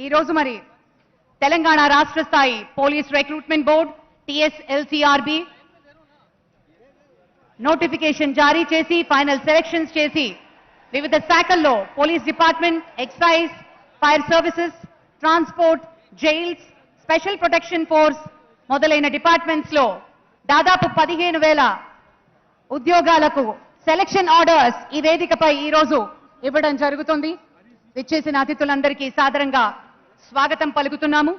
ఈ రోజు మరి తెలంగాణ రాష్ట్ర స్థాయి police recruitment board TSLCRB notification జారీ చేసి ఫైనల్ సెలక్షన్స్ చేసి వివిధ శాఖల్లో police department, excise, fire services, transport, jails, special protection force మొదలైన డిపార్ట్మెంట్స్ లో దాదాపు 15,000 ఉద్యోగాలకు సెలక్షన్ ఆర్డర్స్ ఈ వేదికపై ఈ రోజు ఇవ్వడం జరుగుతుంది. విచ్చేసిన అతిథులందరికీ సాదరంగా స్వాగతం పలుకుతున్నాము.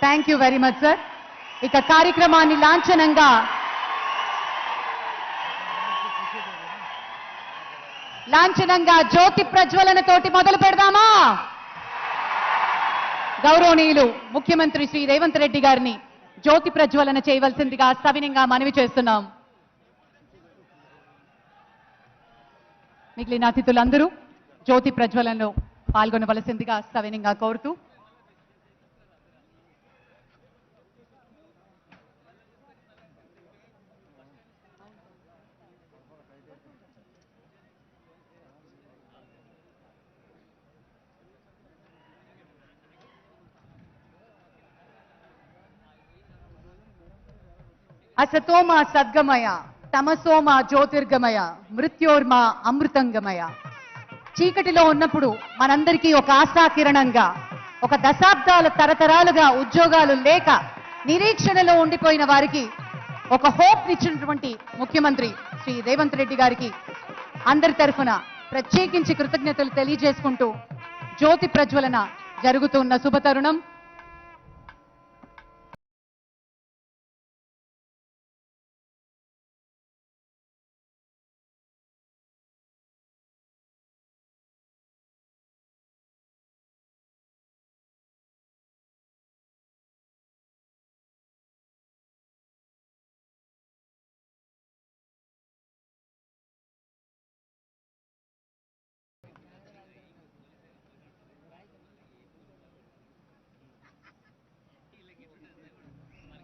Thank you very much sir. ఇక కార్యక్రమాన్ని లాంఛనంగా జ్యోతి ప్రజ్వలనతోటి మొదలు పెడదామా? గౌరవనీయులు ముఖ్యమంత్రి శ్రీ రేవంత్ రెడ్డి గారిని జ్యోతి ప్రజ్వలన చేయవలసిందిగా సవినయంగా మనవి చేస్తున్నాం. మిగిలిన అతిథులందరూ జ్యోతి ప్రజ్వలనలో పాల్గొనవలసిందిగా సవినయంగా కోరుతూ అసతోమ సద్గమయ, తమసోమ జ్యోతిర్గమయ, మృత్యోర్మ అమృతంగమయ. చీకటిలో ఉన్నప్పుడు మనందరికీ ఒక ఆశాకిరణంగా, ఒక దశాబ్దాల తరతరాలుగా ఉద్యోగాలు లేక నిరీక్షణలో ఉండిపోయిన వారికి ఒక హోప్ ఇచ్చినటువంటి ముఖ్యమంత్రి శ్రీ రేవంత్ రెడ్డి గారికి అందరి తరఫున ప్రత్యేకించి కృతజ్ఞతలు తెలియజేసుకుంటూ జ్యోతి ప్రజ్వలన జరుగుతున్న శుభతరుణం.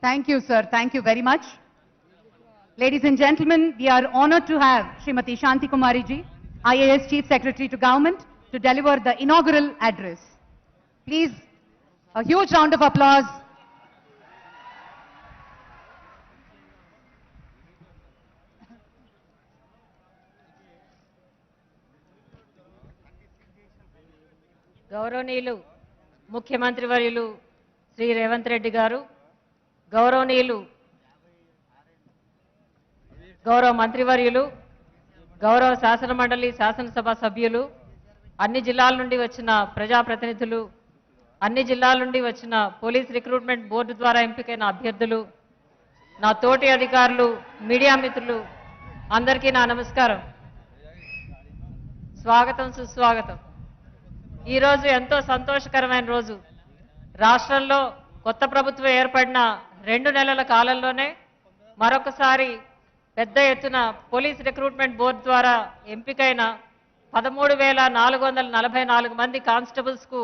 Thank you, sir. Thank you very much. Ladies and gentlemen, we are honored to have Srimati Shanti Kumari ji, IAS Chief Secretary to Government, to deliver the inaugural address. Please, a huge round of applause. గౌరవనీయులు ముఖ్యమంత్రి వర్యులు శ్రీ రేవంత్ రెడ్డి గారు, గౌరవనీయులు గౌరవ మంత్రివర్యులు, గౌరవ శాసన మండలి శాసనసభ సభ్యులు, అన్ని జిల్లాల నుండి వచ్చిన ప్రజాప్రతినిధులు, అన్ని జిల్లాల నుండి వచ్చిన పోలీస్ రిక్రూట్మెంట్ బోర్డు ద్వారా ఎంపికైన అభ్యర్థులు, నా తోటి అధికారులు, మీడియా మిత్రులు అందరికీ నా నమస్కారం. స్వాగతం, సుస్వాగతం. ఈరోజు ఎంతో సంతోషకరమైన రోజు. రాష్ట్రంలో కొత్త ప్రభుత్వం ఏర్పడిన 2 నెలల కాలంలోనే మరొకసారి పెద్ద ఎత్తున పోలీస్ రిక్రూట్మెంట్ బోర్డు ద్వారా ఎంపికైన 13,444 మంది కానిస్టేబుల్స్కు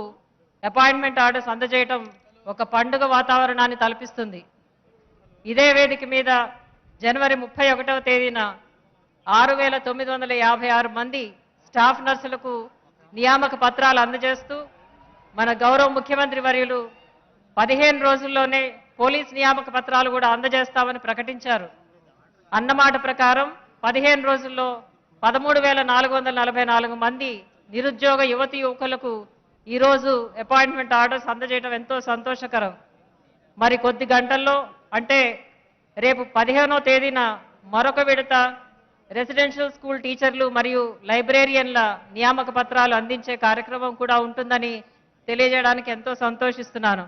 అపాయింట్మెంట్ ఆర్డర్స్ అందజేయటం ఒక పండుగ వాతావరణాన్ని తలపిస్తుంది. ఇదే వేదిక మీద జనవరి 31వ తేదీన 6,956 మంది స్టాఫ్ నర్సులకు నియామక పత్రాలు అందజేస్తూ మన గౌరవ ముఖ్యమంత్రి వర్యులు 15 రోజుల్లోనే పోలీస్ నియామక పత్రాలు కూడా అందజేస్తామని ప్రకటించారు. అన్నమాట ప్రకారం 15 రోజుల్లో 13,444 మంది నిరుద్యోగ యువతి యువకులకు ఈరోజు అపాయింట్మెంట్ ఆర్డర్స్ అందజేయడం ఎంతో సంతోషకరం. మరి కొద్ది గంటల్లో అంటే రేపు 15వ తేదీన మరొక విడత రెసిడెన్షియల్ స్కూల్ టీచర్లు మరియు లైబ్రేరియన్ల నియామక పత్రాలు అందించే కార్యక్రమం కూడా ఉంటుందని తెలియజేయడానికి ఎంతో సంతోషిస్తున్నాను.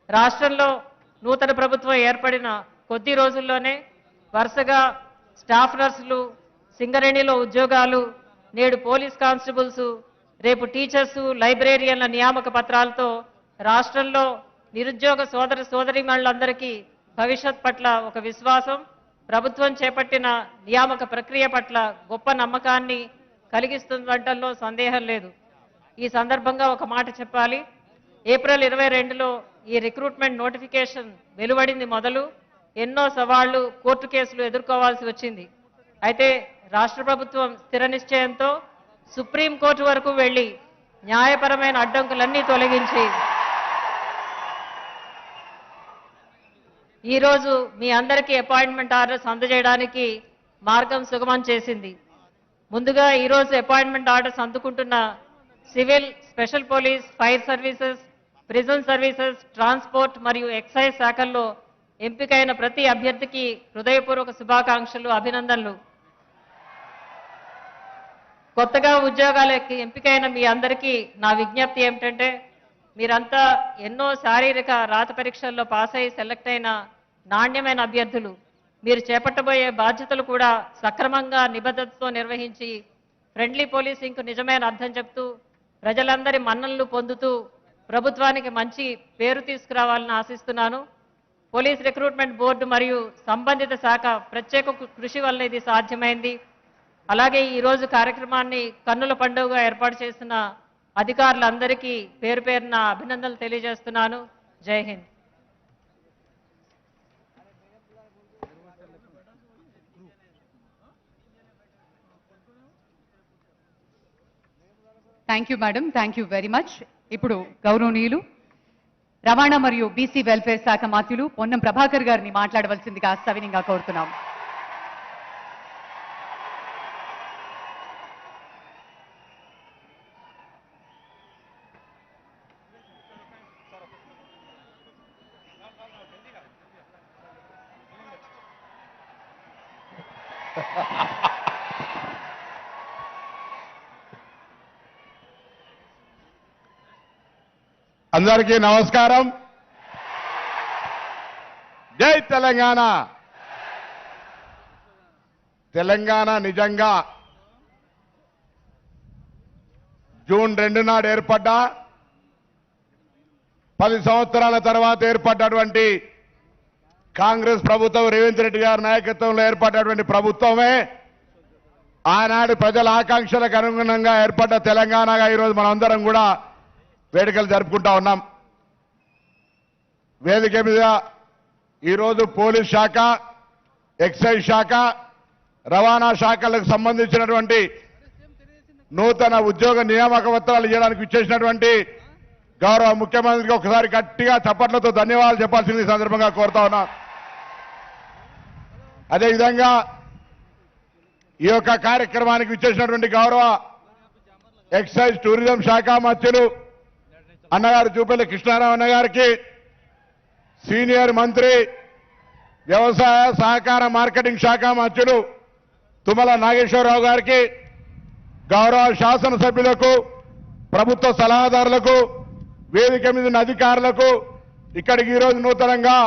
రాష్ట్రంలో నూతన ప్రభుత్వం ఏర్పడిన కొద్ది రోజుల్లోనే వరుసగా స్టాఫ్ నర్సులు, సింగరేణిలో ఉద్యోగాలు, నేడు పోలీస్ కానిస్టేబుల్స్, రేపు టీచర్సు లైబ్రేరియన్ల నియామక పత్రాలతో రాష్ట్రంలో నిరుద్యోగ సోదరీమణులందరికీ భవిష్యత్ పట్ల ఒక విశ్వాసం, ప్రభుత్వం చేపట్టిన నియామక ప్రక్రియ పట్ల గొప్ప నమ్మకాన్ని కలిగిస్తుందంటల్లో సందేహం లేదు. ఈ సందర్భంగా ఒక మాట చెప్పాలి. ఏప్రిల్ 22లో ఈ రిక్రూట్మెంట్ నోటిఫికేషన్ వెలువడింది మొదలు ఎన్నో సవాళ్లు, కోర్టు కేసులు ఎదుర్కోవాల్సి వచ్చింది. అయితే రాష్ట్ర ప్రభుత్వం స్థిర నిశ్చయంతో సుప్రీంకోర్టు వరకు వెళ్లి న్యాయపరమైన అడ్డంకులన్నీ తొలగించి ఈరోజు మీ అందరికీ అపాయింట్మెంట్ ఆర్డర్స్ అందజేయడానికి మార్గం సుగమం చేసింది. ముందుగా ఈరోజు అపాయింట్మెంట్ ఆర్డర్స్ అందుకుంటున్న civil, special police, fire services, prison services, transport మరియు ఎక్సైజ్ శాఖల్లో ఎంపికైన ప్రతి అభ్యర్థికి హృదయపూర్వక శుభాకాంక్షలు, అభినందనలు. కొత్తగా ఉద్యోగాలకి ఎంపికైన మీ అందరికీ నా విజ్ఞప్తి ఏమిటంటే, మీరంతా ఎన్నో శారీరక రాత పరీక్షల్లో పాస్ అయి సెలెక్ట్ అయిన నాణ్యమైన అభ్యర్థులు. మీరు చేపట్టబోయే బాధ్యతలు కూడా సక్రమంగా నిబద్ధతతో నిర్వహించి ఫ్రెండ్లీ పోలీసింగ్కు నిజమైన అర్థం చెప్తూ ప్రజలందరి మన్ననలు పొందుతూ ప్రభుత్వానికి మంచి పేరు తీసుకురావాలని ఆశిస్తున్నాను. పోలీస్ రిక్రూట్మెంట్ బోర్డు మరియు సంబంధిత శాఖ ప్రత్యేక కృషి వల్ల ఇది సాధ్యమైంది. అలాగే ఈరోజు కార్యక్రమాన్ని కన్నుల పండుగగా ఏర్పాటు చేసిన అధికారులందరికీ పేరు పేరున అభినందనలు తెలియజేస్తున్నాను. జై Hind. Thank you madam, thank you very much. ఇప్పుడు గౌరవనీయులు రవాణా మరియు బీసీ వెల్ఫేర్ శాఖ మంత్రులు పొన్నం ప్రభాకర్ గారిని మాట్లాడవలసిందిగా సవినీయంగా కోరుతున్నాం. అందరికీ నమస్కారం. జై తెలంగాణ. తెలంగాణ నిజంగా జూన్ 2 నాడు ఏర్పడ్డ 10 సంవత్సరాల తర్వాత ఏర్పడ్డటువంటి కాంగ్రెస్ ప్రభుత్వం, రేవంత్ రెడ్డి గారి నాయకత్వంలో ఏర్పడ్డటువంటి ప్రభుత్వమే ఆనాడు ప్రజల ఆకాంక్షలకు అనుగుణంగా ఏర్పడ్డ తెలంగాణగా ఈరోజు మనందరం కూడా వేడుకలు జరుపుకుంటా ఉన్నాం. వేదిక మీద ఈరోజు పోలీస్ శాఖ, ఎక్సైజ్ శాఖ, రవాణా శాఖలకు సంబంధించినటువంటి నూతన ఉద్యోగ నియామక పత్రాలు ఇవ్వడానికి ఇచ్చేసినటువంటి గౌరవ ముఖ్యమంత్రికి ఒకసారి గట్టిగా చప్పట్లతో ధన్యవాదాలు చెప్పాల్సింది సందర్భంగా కోరుతా ఉన్నా. అదేవిధంగా ఈ యొక్క కార్యక్రమానికి ఇచ్చేసినటువంటి గౌరవ ఎక్సైజ్ టూరిజం శాఖ మంత్రులు అన్నగారు జూపల్లి కృష్ణారావు అన్న గారికి, సీనియర్ మంత్రి వ్యవసాయ సహకార మార్కెటింగ్ శాఖ మంత్రులు తుమ్మల నాగేశ్వరరావు గారికి, గౌరవ శాసనసభ్యులకు, ప్రభుత్వ సలహాదారులకు, వేదిక మీద ఉన్న అధికారులకు, ఇక్కడికి ఈరోజు నూతనంగా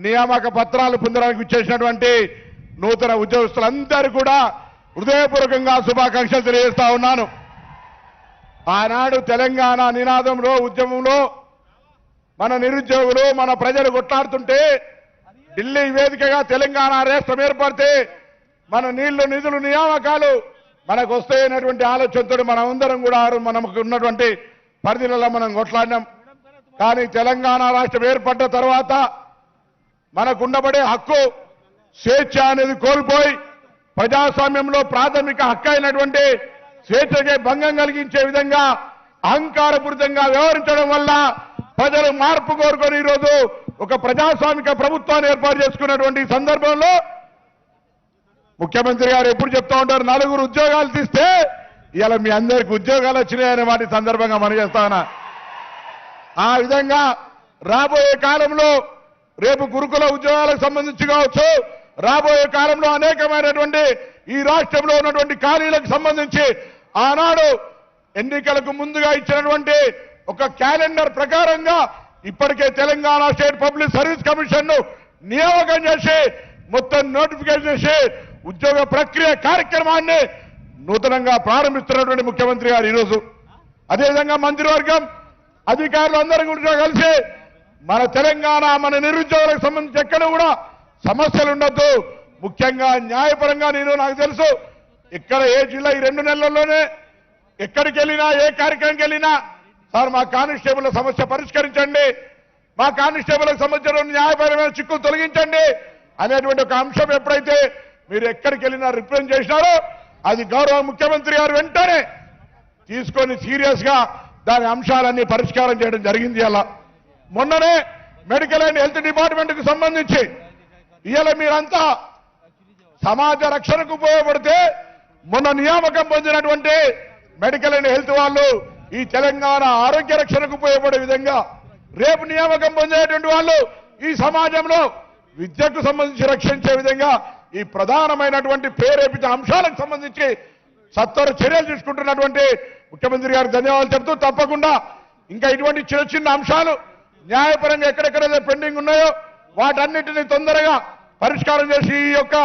నియామక పత్రాలు పొందడానికి ఇచ్చేసినటువంటి నూతన ఉద్యోగస్తులందరూ కూడా హృదయపూర్వకంగా శుభాకాంక్షలు తెలియజేస్తా ఉన్నాను. ఆనాడు తెలంగాణ నినాదంలో, ఉద్యమంలో మన నిరుద్యోగులు, మన ప్రజలు కొట్లాడుతుంటే ఢిల్లీ వేదికగా తెలంగాణ రాష్ట్రం ఏర్పడితే మన నీళ్లు, నిధులు, నియామకాలు మనకు వస్తాయనేటువంటి ఆలోచనతో మనమందరం కూడా మనకు ఉన్నటువంటి పరిధిలలో మనం కొట్లాడినాం. కానీ తెలంగాణ రాష్ట్రం ఏర్పడ్డ తర్వాత మనకు ఉండబడే హక్కు, స్వేచ్ఛ అనేది కోల్పోయి ప్రజాస్వామ్యంలో ప్రాథమిక హక్కు అయినటువంటి స్వేచ్ఛకే భంగం కలిగించే విధంగా అహంకారపూరితంగా వ్యవహరించడం వల్ల ప్రజలు మార్పు కోరుకొని ఈరోజు ఒక ప్రజాస్వామిక ప్రభుత్వాన్ని ఏర్పాటు చేసుకున్నటువంటి సందర్భంలో ముఖ్యమంత్రి గారు ఎప్పుడు చెప్తా ఉంటారు, 4 ఉద్యోగాలు తీస్తే ఇవాళ మీ అందరికి ఉద్యోగాలు వచ్చినాయనే వాటి సందర్భంగా మనం చేస్తా ఉన్నా. ఆ విధంగా రాబోయే కాలంలో రేపు గురుకుల ఉద్యోగాలకు సంబంధించి కావచ్చు, రాబోయే కాలంలో అనేకమైనటువంటి ఈ రాష్ట్రంలో ఉన్నటువంటి ఖాళీలకు సంబంధించి ఆనాడు ఎన్నికలకు ముందుగా ఇచ్చినటువంటి ఒక క్యాలెండర్ ప్రకారంగా ఇప్పటికే Telangana state public service commission ను నియామకం చేసి మొత్తం నోటిఫికేషన్ చేసి ఉద్యోగ ప్రక్రియ కార్యక్రమాన్ని నూతనంగా ప్రారంభిస్తున్నటువంటి ముఖ్యమంత్రి గారు ఈరోజు అదేవిధంగా మంత్రివర్గం అధికారులు అందరూ కూడా కలిసి మన తెలంగాణ మన నిరుద్యోగులకు సంబంధించి ఎక్కడ కూడా సమస్యలు ఉండొద్దు. ముఖ్యంగా న్యాయపరంగా నాకు తెలుసు ఇక్కడ ఏ జిల్లా ఈ 2 నెలల్లోనే ఎక్కడికి వెళ్ళినా ఏ కార్యక్రమంకి వెళ్ళినా సార్ మా కానిస్టేబుల్ సమస్య పరిష్కరించండి, మా కానిస్టేబుల్కి సంబంధించిన న్యాయపరమైన చిక్కులు తొలగించండి అనేటువంటి ఒక అంశం ఎప్పుడైతే మీరు ఎక్కడికి వెళ్ళినా రిప్రజెంట్ చేసినారో అది గౌరవ ముఖ్యమంత్రి గారు వెంటనే తీసుకొని సీరియస్ గా దాని అంశాలన్నీ పరిష్కారం చేయడం జరిగింది. అలా మొన్ననే మెడికల్ అండ్ హెల్త్ డిపార్ట్మెంట్ కు సంబంధించి ఇవాళ మీరంతా సమాజ రక్షణకు ఉపయోగపడితే మొన్న నియామకం పొందినటువంటి మెడికల్ అండ్ హెల్త్ వాళ్ళు ఈ తెలంగాణ ఆరోగ్య రక్షణకు ఉపయోగపడే విధంగా రేపు నియామకం పొందేటువంటి వాళ్ళు ఈ సమాజంలో విద్యకు సంబంధించి రక్షించే విధంగా ఈ ప్రధానమైనటువంటి ప్రేరేపిత అంశాలకు సంబంధించి సత్వర చర్యలు తీసుకుంటున్నటువంటి ముఖ్యమంత్రి గారికి ధన్యవాదాలు చెప్తూ తప్పకుండా ఇంకా ఇటువంటి చిన్న చిన్న అంశాలు న్యాయపరంగా ఎక్కడెక్కడైతే పెండింగ్ ఉన్నాయో వాటన్నిటిని తొందరగా పరిష్కారం చేసి ఈ యొక్క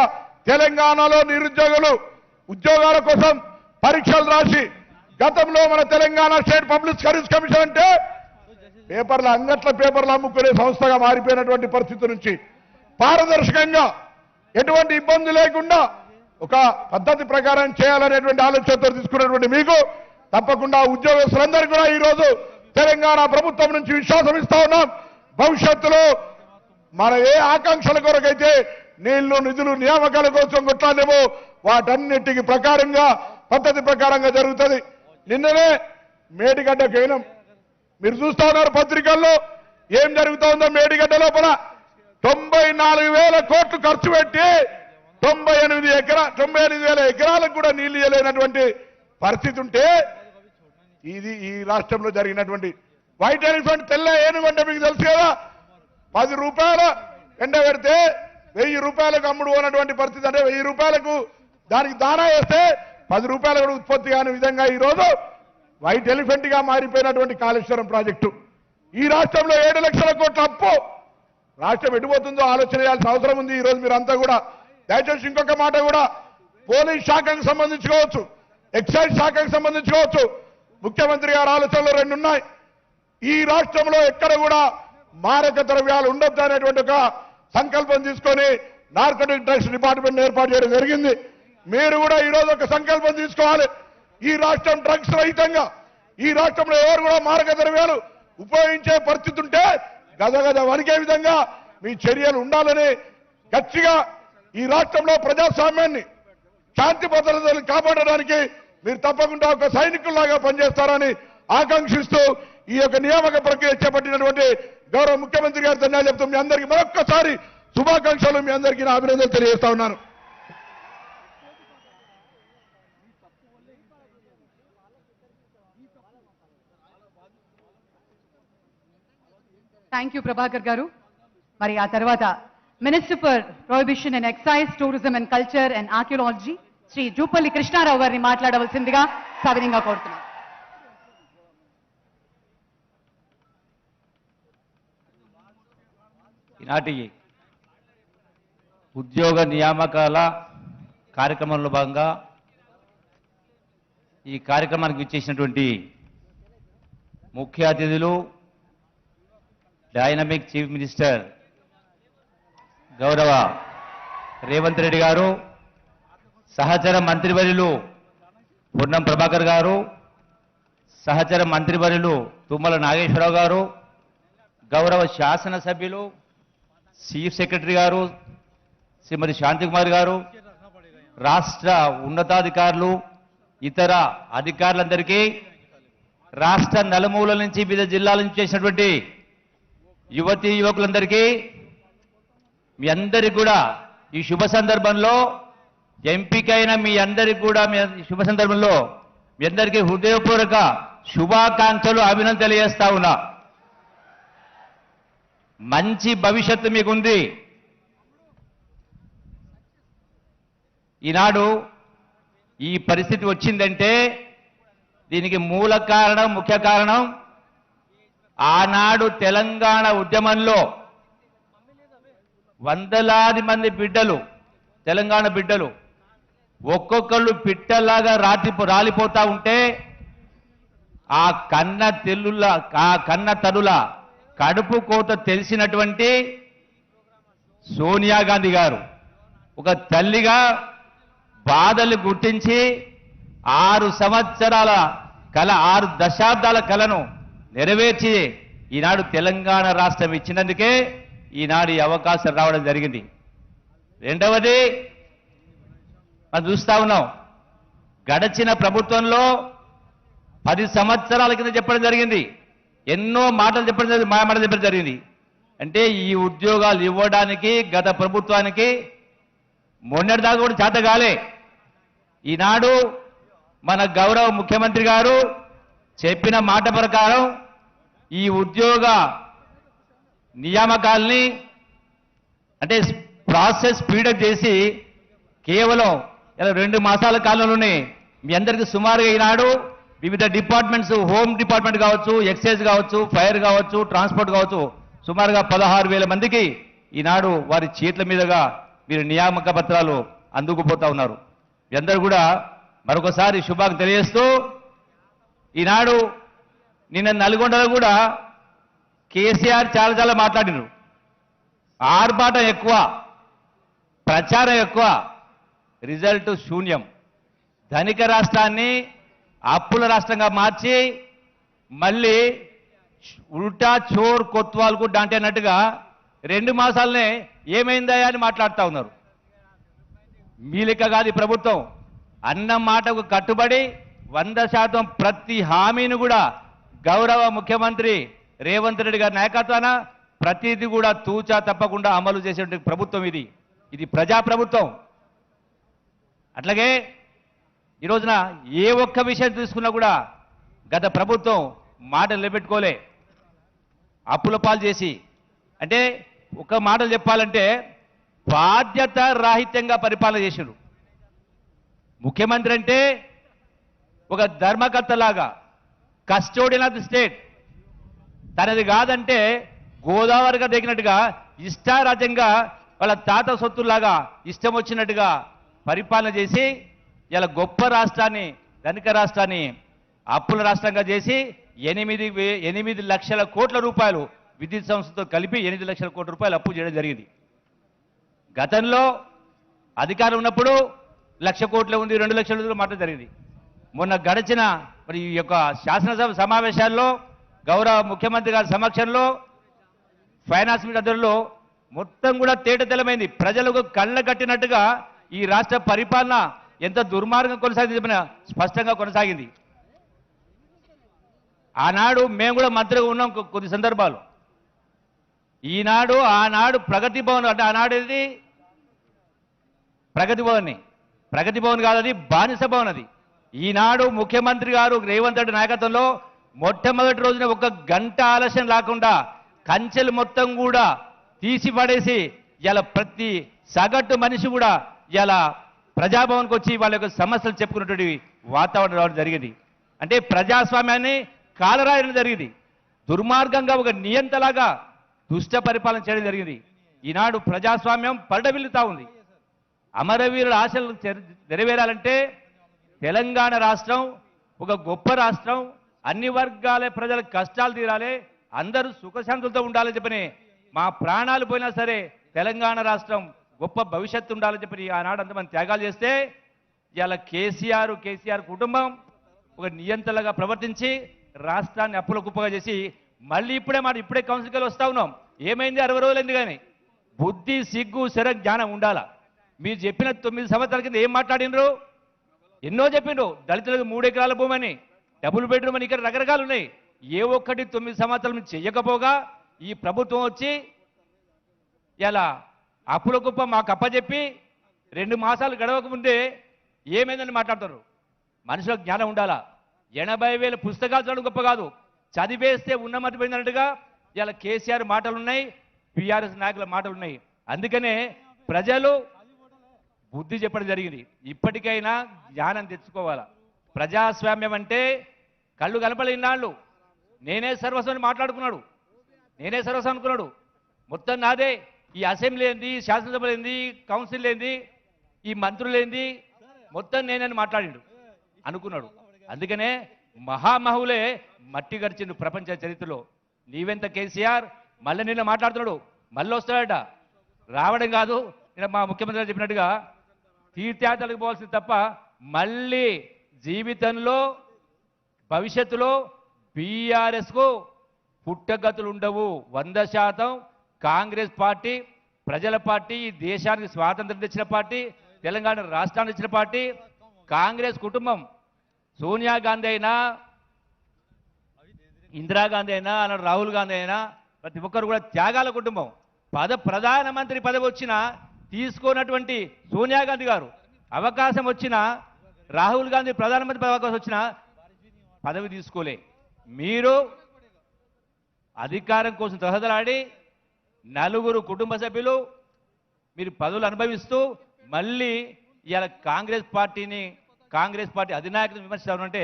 తెలంగాణలో నిరుద్యోగులు ఉద్యోగాల కోసం పరీక్షలు రాసి గతంలో మన Telangana state public service commission అంటే పేపర్ల అంగట్ల పేపర్లు అమ్ముకునే సంస్థగా మారిపోయినటువంటి పరిస్థితి నుంచి పారదర్శకంగా ఎటువంటి ఇబ్బంది లేకుండా ఒక పద్ధతి ప్రకారం చేయాలనేటువంటి ఆలోచనతో తీసుకున్నటువంటి మీకు తప్పకుండా ఉద్యోగస్తులందరూ కూడా ఈ రోజు తెలంగాణ ప్రభుత్వం నుంచి విశ్వాసం ఇస్తా ఉన్నాం. భవిష్యత్తులో మన ఏ ఆకాంక్షల కొరకైతే నీళ్లు నిధులు నియామకాల కోసం కొట్లాడేమో వాటన్నిటికి ప్రకారంగా పద్ధతి ప్రకారంగా జరుగుతుంది. నిన్ననే మేడిగడ్డకు పోయినాం. మీరు చూస్తా ఉన్నారు పత్రికల్లో ఏం జరుగుతా ఉందో. మేడిగడ్డ లోపల 94,000 కోట్లు ఖర్చు పెట్టి 98,000 ఎకరాలకు కూడా నీళ్లు ఇవ్వలేనటువంటి పరిస్థితి ఉంటే ఇది ఈ రాష్ట్రంలో జరిగినటువంటి వైట్ ఎలిఫెంట్ తెల్ల ఏనుగు అంటే మీకు తెలుసు కదా. 10 రూపాయలు ఎండ పెడితే 1000 రూపాయలకు అమ్ముడు పోనటువంటి పరిస్థితి. అంటే 1000 రూపాయలకు దానికి దానా వేస్తే 10 రూపాయలు కూడా ఉత్పత్తి కాని విధంగా ఈ రోజు వైట్ ఎలిఫెంట్ గా మారిపోయినటువంటి కాళేశ్వరం ప్రాజెక్టు. ఈ రాష్ట్రంలో 7 లక్షల కోట్ల అప్పు. రాష్ట్రం ఎటుపోతుందో ఆలోచన చేయాల్సిన అవసరం ఉంది. ఈ రోజు మీరంతా కూడా దయచేసి ఇంకొక మాట కూడా పోలీస్ శాఖకు సంబంధించుకోవచ్చు, ఎక్సైజ్ శాఖకు సంబంధించుకోవచ్చు. ముఖ్యమంత్రి గారి ఆలోచనలు 2 ఉన్నాయి. ఈ రాష్ట్రంలో ఎక్కడ కూడా మారక ద్రవ్యాలు ఉండొద్దు అనేటువంటి ఒక సంకల్పం తీసుకొని నార్కోటిక్ డ్రగ్స్ డిపార్ట్మెంట్ ఏర్పాటు చేయడం జరిగింది. మీరు కూడా ఈ రోజు ఒక సంకల్పం తీసుకోవాలి. ఈ రాష్ట్రం డ్రగ్స్ రహితంగా, ఈ రాష్ట్రంలో ఎవరు కూడా మారక ద్రవ్యాలు ఉపయోగించే పరిస్థితి ఉంటే గదగద వణికే విధంగా మీ చర్యలు ఉండాలని గట్టిగా ఈ రాష్ట్రంలో ప్రజాస్వామ్యాన్ని శాంతి భద్రతలు కాపాడడానికి మీరు తప్పకుండా ఒక సైనికుల్లాగా పనిచేస్తారని ఆకాంక్షిస్తూ ఈ యొక్క నియామక ప్రక్రియ చేపట్టినటువంటి గౌరవ ముఖ్యమంత్రి గారు ధన్యవాదాలు చెప్తూ మీ అందరికీ మరొక్కసారి శుభాకాంక్షలు, మీ అందరికీ నా అభినందనలు తెలియజేస్తా ఉన్నాను. థ్యాంక్ యూ ప్రభాకర్ గారు. మరి ఆ తర్వాత minister for prohibition and excise, tourism and culture and archaeology Shri Jupalli Krishnarao గారిని మాట్లాడవలసిందిగా సవినయంగా కోరుతున్నాం. ఈనాటి ఉద్యోగ నియామకాల కార్యక్రమంలో భాగంగా ఈ కార్యక్రమానికి ఇచ్చేసినటువంటి ముఖ్య అతిథులు డైనమిక్ చీఫ్ మినిస్టర్ గౌరవ రేవంత్ రెడ్డి గారు, సహచర మంత్రివర్యులు పొన్నం ప్రభాకర్ గారు, సహచర మంత్రివర్యులు తుమ్మల నాగేశ్వరరావు గారు, గౌరవ శాసనసభ్యులు చీఫ్ సెక్రటరీ గారు శ్రీమతి శాంతికుమార్ గారు, రాష్ట్ర ఉన్నతాధికారులు, ఇతర అధికారులందరికీ, రాష్ట్ర నలుమూలల నుంచి వివిధ జిల్లాల నుంచి చేసినటువంటి యువతీ యువకులందరికీ మీ అందరికీ కూడా ఈ శుభ సందర్భంలో ఎంపికైన మీ అందరికీ కూడా ఈ శుభ సందర్భంలో మీ అందరికీ హృదయపూర్వక శుభాకాంక్షలు, అభినందనలు తెలియజేస్తా ఉన్నా. మంచి భవిష్యత్తు మీకుంది. ఈనాడు ఈ పరిస్థితి వచ్చిందంటే దీనికి మూల కారణం, ముఖ్య కారణం ఆనాడు తెలంగాణ ఉద్యమంలో వందలాది మంది బిడ్డలు, తెలంగాణ బిడ్డలు ఒక్కొక్కళ్ళు పిట్టలాగా రాలిపోతా ఉంటే ఆ కన్న తల్లుల కడుపు కోత తెలిసినటువంటి సోనియా గాంధీ గారు ఒక తల్లిగా బాధలు గుర్తించి 6 సంవత్సరాల కల 6 దశాబ్దాల కలను నెరవేర్చి ఈనాడు తెలంగాణ రాష్ట్రం ఇచ్చినందుకే ఈనాడు ఈ అవకాశం రావడం జరిగింది. రెండవది మనం చూస్తా ఉన్నాం, గడచిన ప్రభుత్వంలో 10 సంవత్సరాల కింద చెప్పడం జరిగింది, ఎన్నో మాటలు చెప్పడం జరిగింది, మాటలు చెప్పడం జరిగింది. అంటే ఈ ఉద్యోగాలు ఇవ్వడానికి గత ప్రభుత్వానికి మొన్నటిదాకా కూడా చేత కాలే. ఈనాడు మన గౌరవ ముఖ్యమంత్రి గారు చెప్పిన మాట ప్రకారం ఈ ఉద్యోగ నియామకాల్ని అంటే ప్రాసెస్ స్పీడప్ చేసి కేవలం 2 మాసాల కాలంలోనే మీ అందరికీ సుమారుగా ఈనాడు వివిధ డిపార్ట్మెంట్స్, హోమ్ డిపార్ట్మెంట్ కావచ్చు, ఎక్సైజ్ కావచ్చు, ఫైర్ కావచ్చు, ట్రాన్స్పోర్ట్ కావచ్చు, సుమారుగా 16,000 మందికి ఈనాడు వారి చేతుల మీదుగా మీరు నియామక పత్రాలు అందుకుపోతా ఉన్నారు. మీ అందరూ కూడా మరొకసారి శుభాకాంక్షలు తెలియజేస్తూ ఈనాడు నిన్న నల్గొండలో కూడా కేసీఆర్ చాలా మాట్లాడినారు. ఆర్భాటం ఎక్కువ, ప్రచారం ఎక్కువ, రిజల్ట్ శూన్యం. ధనిక రాష్ట్రాన్ని అప్పుల రాష్ట్రంగా మార్చి మళ్ళీ ఉల్టా చోర్ కొత్వాల్కు డాంటే అన్నట్టుగా 2 మాసాలనే ఏమైందా అని మాట్లాడుతూ ఉన్నారు. మీ లెక్క కాదు ఈ ప్రభుత్వం. అన్న మాటకు కట్టుబడి 100% ప్రతి హామీని కూడా గౌరవ ముఖ్యమంత్రి రేవంత్ రెడ్డి గారి నాయకత్వాన ప్రతిదీ కూడా తూచా తప్పకుండా అమలు చేసేటువంటి ప్రభుత్వం ఇది ప్రజాప్రభుత్వం. అట్లాగే ఈ రోజున ఏ ఒక్క విషయం తీసుకున్నా కూడా గత ప్రభుత్వం మాట నిలబెట్టుకోలే, అప్పుల పాలు చేసి, అంటే ఒక మాటలు చెప్పాలంటే బాధ్యత రాహిత్యంగా పరిపాలన చేశారు. ముఖ్యమంత్రి అంటే ఒక ధర్మకర్తలాగా, కస్టోడియన్ ఆఫ్ ది స్టేట్, తనది కాదంటే గోదావరిగా దిగినట్టుగా ఇష్టారాజ్యంగా వాళ్ళ తాత సొత్తులాగా ఇష్టం వచ్చినట్టుగా పరిపాలన చేసి ఇలా గొప్ప రాష్ట్రాన్ని, ధనిక రాష్ట్రాన్ని అప్పుల రాష్ట్రంగా చేసి 8 లక్షల కోట్ల రూపాయలు విద్యుత్ సంస్థతో కలిపి 8 లక్షల కోట్ల రూపాయలు అప్పు చేయడం జరిగింది. గతంలో అధికారం ఉన్నప్పుడు 1,00,000 కోట్ల ఉంది, 2 లక్షల మాట జరిగింది. మొన్న గడిచిన మరి ఈ యొక్క శాసనసభ సమావేశాల్లో గౌరవ ముఖ్యమంత్రి గారి సమక్షంలో ఫైనాన్స్ మినిస్టర్లో మొత్తం కూడా తేటతెల్లమైంది. ప్రజలకు కళ్ళ కట్టినట్టుగా ఈ రాష్ట్ర పరిపాలన ఎంత దుర్మార్గం కొనసాగింది చెప్పిన స్పష్టంగా కొనసాగింది. ఆనాడు మేము కూడా మంత్రిగా ఉన్నాం కొద్ది సందర్భాలు. ఆనాడు ప్రగతి భవన్ అంటే ఆనాడు ఇది ప్రగతి భవన్ కాదు, అది బానిస భవన్. అది ఈనాడు ముఖ్యమంత్రి గారు రేవంత్ రెడ్డి నాయకత్వంలో మొట్టమొదటి రోజున 1 గంట ఆలస్యం లేకుండా కంచెలు మొత్తం కూడా తీసి పడేసి ఇలా ప్రతి సగటు మనిషి కూడా ఇలా ప్రజాభవన్కి వచ్చి వాళ్ళ యొక్క సమస్యలు చెప్పుకున్నటువంటి వాతావరణం రావడం జరిగింది. అంటే ప్రజాస్వామ్యాన్ని కాలరాయడం జరిగింది. దుర్మార్గంగా ఒక నియంతలాగా దుష్ట పరిపాలన చేయడం జరిగింది. ఈనాడు ప్రజాస్వామ్యం పరిడవిల్లుతా ఉంది. అమరవీరుల ఆశలు నెరవేరాలంటే తెలంగాణ రాష్ట్రం ఒక గొప్ప రాష్ట్రం, అన్ని వర్గాల ప్రజల కష్టాలు తీరాలి, అందరూ సుఖశాంతులతో ఉండాలని చెప్పని మా ప్రాణాలు పోయినా సరే తెలంగాణ రాష్ట్రం గొప్ప భవిష్యత్తు ఉండాలని చెప్పి ఆనాడు అంతమంది త్యాగాలు చేస్తే ఇలా కేసీఆర్ కుటుంబం ఒక నియంత్రణగా ప్రవర్తించి రాష్ట్రాన్ని అప్పుల కుప్పగా చేసి మళ్ళీ ఇప్పుడే కౌన్సిల్కి వస్తా ఉన్నాం. ఏమైంది 60 రోజులైంది కానీ బుద్ధి, సిగ్గు, శర జ్ఞానం ఉండాలా. మీరు చెప్పిన 9 సంవత్సరాల కింద ఏం మాట్లాడినరు? ఎన్నో చెప్పిండ్రు. దళితులకు 3 ఎకరాల భూమి అని, డబుల్ బెడ్రూమ్ అని, ఇక్కడ రకరకాలు ఉన్నాయి. ఏ ఒక్కటి 9 సంవత్సరాలు చెయ్యకపోగా ఈ ప్రభుత్వం వచ్చి ఇలా అప్పుల కుప్ప మాకు అప్పచెప్పి 2 మాసాలు గడవక ముందే ఏమైందని మాట్లాడతారు. మనుషులకు జ్ఞానం ఉండాలా. 80,000 పుస్తకాలు చదవడం గొప్ప కాదు, చదివేస్తే ఉన్నమతి పోయిందన్నట్టుగా ఇలా కేసీఆర్ మాటలు ఉన్నాయి, బీఆర్ఎస్ నాయకుల మాటలు ఉన్నాయి. అందుకనే ప్రజలు బుద్ధి చెప్పడం జరిగింది. ఇప్పటికైనా జ్ఞానం తెచ్చుకోవాలా. ప్రజాస్వామ్యం అంటే కళ్ళు కనపలేని నాళ్ళు నేనే సర్వస్వం మాట్లాడుకున్నాడు, నేనే సర్వస్వం అనుకున్నాడు. మొత్తం నాదే, ఈ అసెంబ్లీ ఏంది, శాసనసభ ఏంది, కౌన్సిల్ ఏంది, ఈ మంత్రులు ఏంది, మొత్తం నేనని మాట్లాడిండు అనుకున్నాడు. అందుకనే మహామహులే మట్టి గడిచిండు ప్రపంచ చరిత్రలో. నీవెంత కేసీఆర్ మళ్ళీ నిన్న మాట్లాడుతున్నాడు, మళ్ళీ వస్తాడట. రావడం కాదు, నిన్న మా ముఖ్యమంత్రి గారు చెప్పినట్టుగా తీర్థయాత్రలకు పోవాల్సింది తప్ప మళ్ళీ జీవితంలో భవిష్యత్తులో బీఆర్ఎస్కు పుట్టగతులు ఉండవు. 100% కాంగ్రెస్ పార్టీ ప్రజల పార్టీ, ఈ దేశానికి స్వాతంత్రం తెచ్చిన పార్టీ, తెలంగాణ రాష్ట్రాన్ని ఇచ్చిన పార్టీ కాంగ్రెస్ కుటుంబం. సోనియా గాంధీ అయినా, ఇందిరాగాంధీ అయినా, అలా రాహుల్ గాంధీ అయినా ప్రతి ఒక్కరు కూడా త్యాగాల కుటుంబం. ప్రధానమంత్రి పదవి వచ్చినా తీసుకోనటువంటి సోనియా గాంధీ గారు అవకాశం వచ్చినా, రాహుల్ గాంధీ ప్రధానమంత్రి పదవి అవకాశం వచ్చినా పదవి తీసుకోలే. మీరు అధికారం కోసం తహదలాడి నలుగురు కుటుంబ సభ్యులు మీరు పదవులు అనుభవిస్తూ మళ్ళీ ఇవాళ కాంగ్రెస్ పార్టీ అధినాయకులను విమర్శిస్తారంటే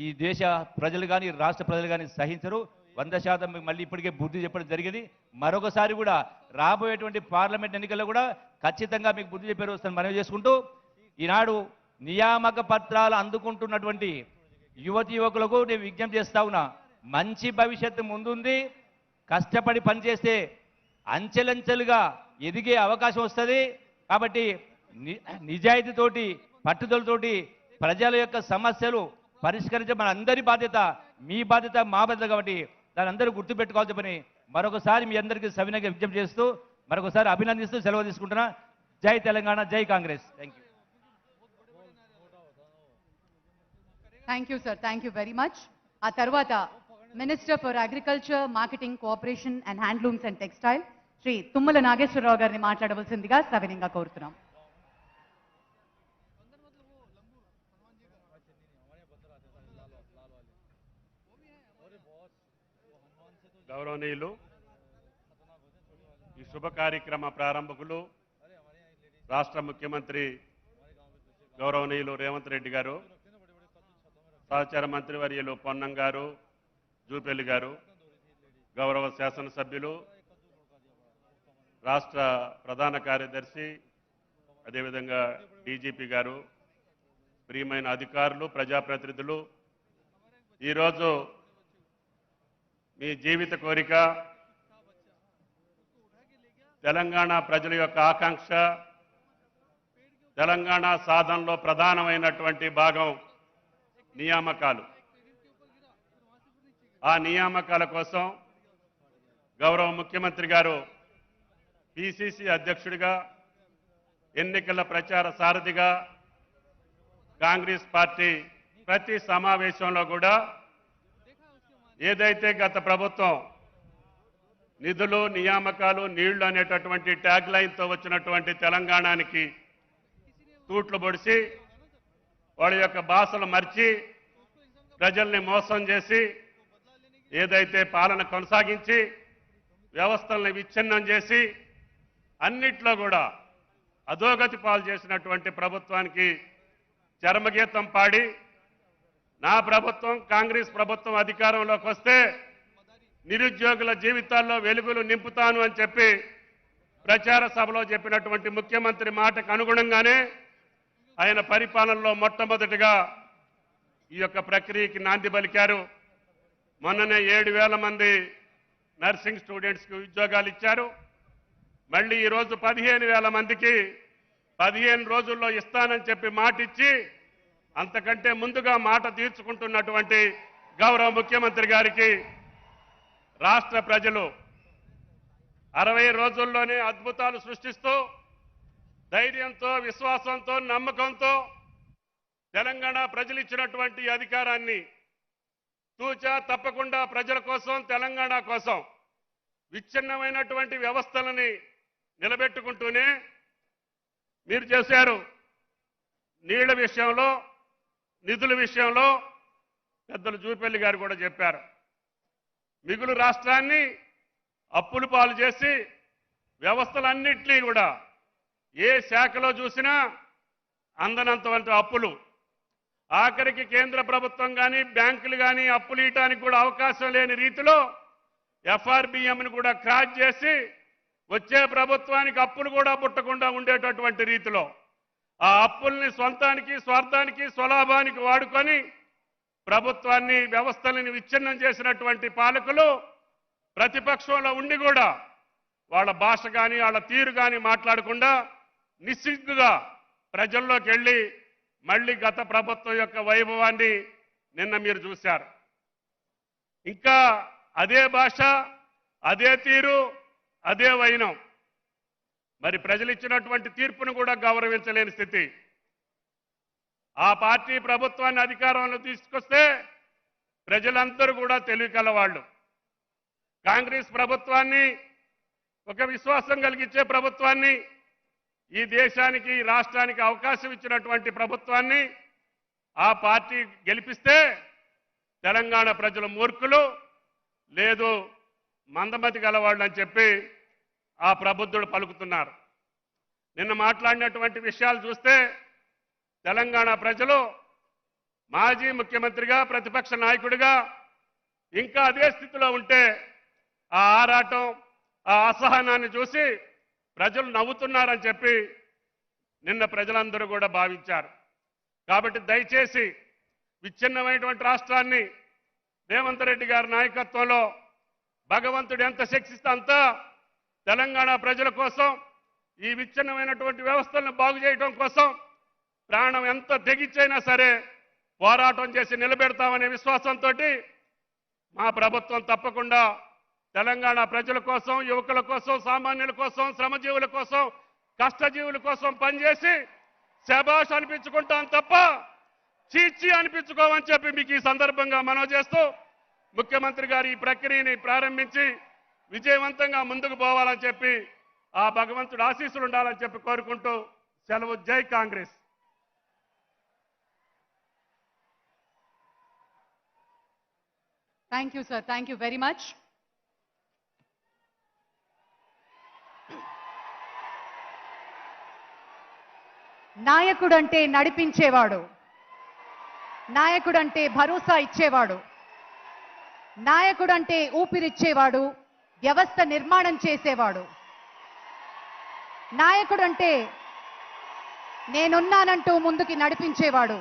ఈ దేశ ప్రజలు కానీ రాష్ట్ర ప్రజలు కానీ సహించరు. 100% మళ్ళీ ఇప్పటికే బుద్ధి చెప్పడం జరిగింది. మరొకసారి కూడా రాబోయేటువంటి పార్లమెంట్ ఎన్నికల్లో కూడా ఖచ్చితంగా మీకు బుద్ధి చెప్పే రోజు మనవి చేసుకుంటూ, ఈనాడు నియామక పత్రాలు అందుకుంటున్నటువంటి యువతి యువకులకు నేను విజ్ఞప్తి చేస్తా ఉన్నా, మంచి భవిష్యత్తు ముందుంది. కష్టపడి పనిచేస్తే అంచెలంచెలుగా ఎదిగే అవకాశం వస్తుంది. కాబట్టి నిజాయితీతోటి పట్టుదలతోటి ప్రజల యొక్క సమస్యలు పరిష్కరించే మన అందరి బాధ్యత, మీ బాధ్యత, మా బాధ్యత. కాబట్టి దాని అందరూ గుర్తుపెట్టుకోవాలని చెప్పని మరొకసారి మీ అందరికీ సవినయంగా విజ్ఞప్తి చేస్తూ మరొకసారి అభినందిస్తూ సెలవు తీసుకుంటున్నా. జై తెలంగాణ, జై Congress. Thank you. Thank you sir, thank you very much. ఆ తర్వాత minister for agriculture, marketing, cooperation and handlooms and textile Shri Tummala Nageswararao గారిని మాట్లాడవలసిందిగా సవినయంగా కోరుతున్నాం. గౌరవనీయులు, ఈ శుభ కార్యక్రమ ప్రారంభకులు రాష్ట్ర ముఖ్యమంత్రి గౌరవనీయులు రేవంత్ రెడ్డి గారు, సహచార మంత్రివర్యులు పొన్నం గారు, జూపల్లి గారు, గౌరవ శాసనసభ్యులు, రాష్ట్ర ప్రధాన కార్యదర్శి, అదేవిధంగా డీజీపీ గారు, ప్రియమైన అధికారులు, ప్రజాప్రతినిధులు, ఈరోజు మీ జీవిత కోరిక తెలంగాణ ప్రజల యొక్క ఆకాంక్ష, తెలంగాణ సాధనలో ప్రధానమైనటువంటి భాగం నియామకాలు. ఆ నియామకాల కోసం గౌరవ ముఖ్యమంత్రి గారు పిసిసి అధ్యక్షుడిగా, ఎన్నికల ప్రచార సారథిగా కాంగ్రెస్ పార్టీ ప్రతి సమావేశంలో కూడా ఏదైతే గత ప్రభుత్వం నిధులు, నియామకాలు, నీళ్లు అనేటటువంటి ట్యాగ్ లైన్తో వచ్చినటువంటి తెలంగాణకి తూట్లు పొడిచి వాళ్ళ యొక్క భాషలు మర్చి ప్రజల్ని మోసం చేసి ఏదైతే పాలన కొనసాగించి వ్యవస్థల్ని విచ్ఛిన్నం చేసి అన్నిట్లో కూడా అధోగతి పాలు చేసినటువంటి ప్రభుత్వానికి చరమగీతం పాడి, నా ప్రభుత్వం కాంగ్రెస్ ప్రభుత్వం అధికారంలోకి వస్తే నిరుద్యోగుల జీవితాల్లో వెలుగులు నింపుతాను అని చెప్పి ప్రచార సభలో చెప్పినటువంటి ముఖ్యమంత్రి మాటకు అనుగుణంగానే ఆయన పరిపాలనలో మొట్టమొదటిగా ఈ యొక్క ప్రక్రియకి నాంది పలికారు. మొన్ననే 7,000 మంది నర్సింగ్ స్టూడెంట్స్కి ఉద్యోగాలు ఇచ్చారు. మళ్ళీ ఈరోజు 15,000 మందికి 15 రోజుల్లో ఇస్తానని చెప్పి మాట ఇచ్చి అంతకంటే ముందుగా మాట తీర్చుకుంటున్నటువంటి గౌరవ ముఖ్యమంత్రి గారికి రాష్ట్ర ప్రజలు 60 రోజుల్లోనే అద్భుతాలు సృష్టిస్తూ ధైర్యంతో, విశ్వాసంతో, నమ్మకంతో తెలంగాణ ప్రజలు ఇచ్చినటువంటి అధికారాన్ని తూచా తప్పకుండా ప్రజల కోసం, తెలంగాణ కోసం విచ్ఛిన్నమైనటువంటి వ్యవస్థలని నిలబెట్టుకుంటూనే మీరు చేశారు. నీళ్ల విషయంలో, నిధుల విషయంలో పెద్దలు జూపల్లి గారు కూడా చెప్పారు. మిగులు రాష్ట్రాన్ని అప్పులు పాలు చేసి వ్యవస్థలన్నింటినీ కూడా ఏ శాఖలో చూసినా అందనంత అప్పులు, ఆఖరికి కేంద్ర ప్రభుత్వం కానీ బ్యాంకులు కానీ అప్పులు ఇవ్వడానికి కూడా అవకాశం లేని రీతిలో ఎఫ్ఆర్బిఎంని కూడా క్రాచ్ చేసి వచ్చే ప్రభుత్వానికి అప్పులు కూడా పుట్టకుండా ఉండేటటువంటి రీతిలో ఆ అప్పుల్ని సొంతానికి, స్వార్థానికి, స్వలాభానికి వాడుకొని ప్రభుత్వాన్ని వ్యవస్థలని విచ్ఛిన్నం చేసినటువంటి పాలకులు ప్రతిపక్షంలో ఉండి కూడా వాళ్ళ భాష కానీ వాళ్ళ తీరు కానీ మాట్లాడకుండా నిస్సిగ్గుగా ప్రజల్లోకి వెళ్ళి మళ్ళీ గత ప్రభుత్వం యొక్క వైభవాన్ని నిన్న మీరు చూశారు. ఇంకా అదే భాష, అదే తీరు, అదే వైనం. మరి ప్రజలు ఇచ్చినటువంటి తీర్పును కూడా గౌరవించలేని స్థితి. ఆ పార్టీ ప్రభుత్వాన్ని అధికారంలో తీసుకొస్తే ప్రజలందరూ కూడా తెలివికలవాళ్ళు. కాంగ్రెస్ ప్రభుత్వాన్ని, ఒక విశ్వాసం కలిగించే ప్రభుత్వాన్ని, ఈ దేశానికి ఈ రాష్ట్రానికి అవకాశం ఇచ్చినటువంటి ప్రభుత్వాన్ని ఆ పార్టీ గెలిపిస్తే తెలంగాణ ప్రజలు మూర్ఖులు, లేదు మందమతి గలవాళ్ళు అని చెప్పి ఆ ప్రబుద్ధుడు పలుకుతున్నారు. నిన్న మాట్లాడినటువంటి విషయాలు చూస్తే తెలంగాణ ప్రజలు మాజీ ముఖ్యమంత్రిగా, ప్రతిపక్ష నాయకుడిగా ఇంకా అదే స్థితిలో ఉంటే ఆ ఆరాటం, ఆ అసహనాన్ని చూసి ప్రజలు నవ్వుతున్నారని చెప్పి నిన్న ప్రజలందరూ కూడా భావించారు. కాబట్టి దయచేసి విచ్ఛిన్నమైనటువంటి రాష్ట్రాన్ని రేవంత్ రెడ్డి గారి నాయకత్వంలో భగవంతుడు ఎంత శిక్షిస్తే అంతా తెలంగాణ ప్రజల కోసం, ఈ విచ్ఛిన్నమైనటువంటి వ్యవస్థలను బాగు చేయడం కోసం ప్రాణం ఎంత తెగించైనా సరే పోరాటం చేసి నిలబెడతామనే విశ్వాసంతో మా ప్రభుత్వం తప్పకుండా తెలంగాణ ప్రజల కోసం, యువకుల కోసం, సామాన్యుల కోసం, శ్రమజీవుల కోసం, కష్టజీవుల కోసం పనిచేసి శభాష్ అనిపించుకుంటాం తప్ప చీచి అనిపించుకోమని చెప్పి మీకు ఈ సందర్భంగా మనవి చేస్తూ ముఖ్యమంత్రి గారు ఈ ప్రక్రియని ప్రారంభించి విజయవంతంగా ముందుకు పోవాలని చెప్పి ఆ భగవంతుడు ఆశీస్సులు ఉండాలని చెప్పి కోరుకుంటూ సెలవు. జై Congress. Thank you, sir. Thank you very much. నాయకుడంటే నడిపించేవాడు, నాయకుడంటే భరోసా ఇచ్చేవాడు, నాయకుడంటే ఊపిరిచ్చేవాడు, వ్యవస్థ నిర్మాణం చేసేవాడు. నాయకుడంటే నేనున్నానంటూ ముందుకి నడిపించేవాడు.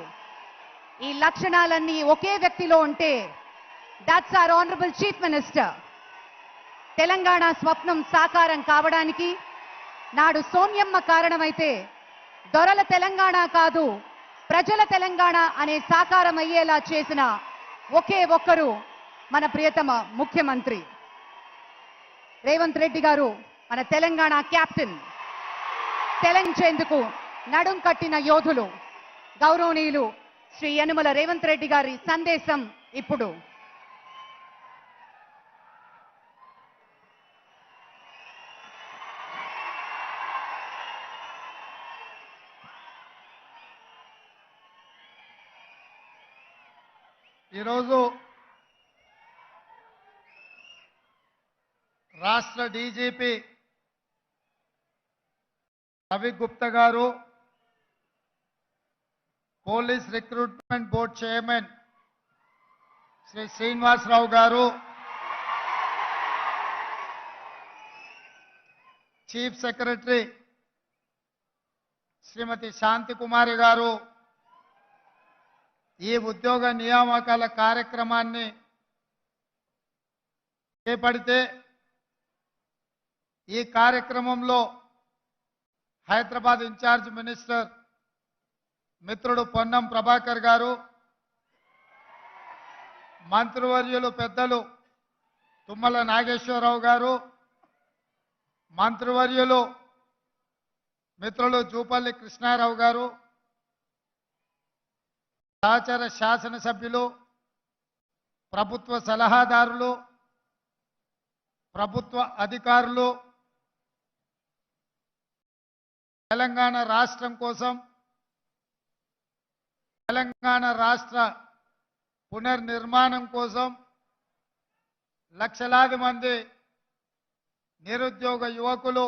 ఈ లక్షణాలన్నీ ఒకే వ్యక్తిలో ఉంటే that's our honourable chief minister. Telangana స్వప్నం సాకారం కావడానికి నాడు సోనియమ్మ కారణమైతే దొరల తెలంగాణ కాదు, ప్రజల తెలంగాణ అనే సాకారం అయ్యేలా చేసిన ఒకే ఒక్కరు మన ప్రియతమ ముఖ్యమంత్రి రేవంత్ రెడ్డి గారు, మన తెలంగాణ క్యాప్టెన్. తెలంచేందుకు నడుం కట్టిన యోధులు గౌరవనీయులు శ్రీ యనుమల రేవంత్ రెడ్డి గారి సందేశం ఇప్పుడు. ఈరోజు రాష్ట్ర DGP Ravi Gupta garu, police recruitment board chairman Shri Srinivasarao garu, chief secretary శ్రీమతి శాంతి కుమారి గారు ఈ ఉద్యోగ నియామకాల కార్యక్రమాన్ని చేపడితే ఈ కార్యక్రమంలో హైదరాబాద్ ఇన్ఛార్జ్ మినిస్టర్ మిత్రుడు పొన్నం ప్రభాకర్ గారు, మంత్రివర్యులు పెద్దలు తుమ్మల నాగేశ్వరరావు గారు, మంత్రివర్యులు మిత్రులు జూపల్లి కృష్ణారావు గారు, సహచర శాసనసభ్యులు, ప్రభుత్వ సలహాదారులు, ప్రభుత్వ అధికారులు, తెలంగాణ రాష్ట్రం కోసం, తెలంగాణ రాష్ట్ర పునర్నిర్మాణం కోసం లక్షలాది మంది నిరుద్యోగ యువకులు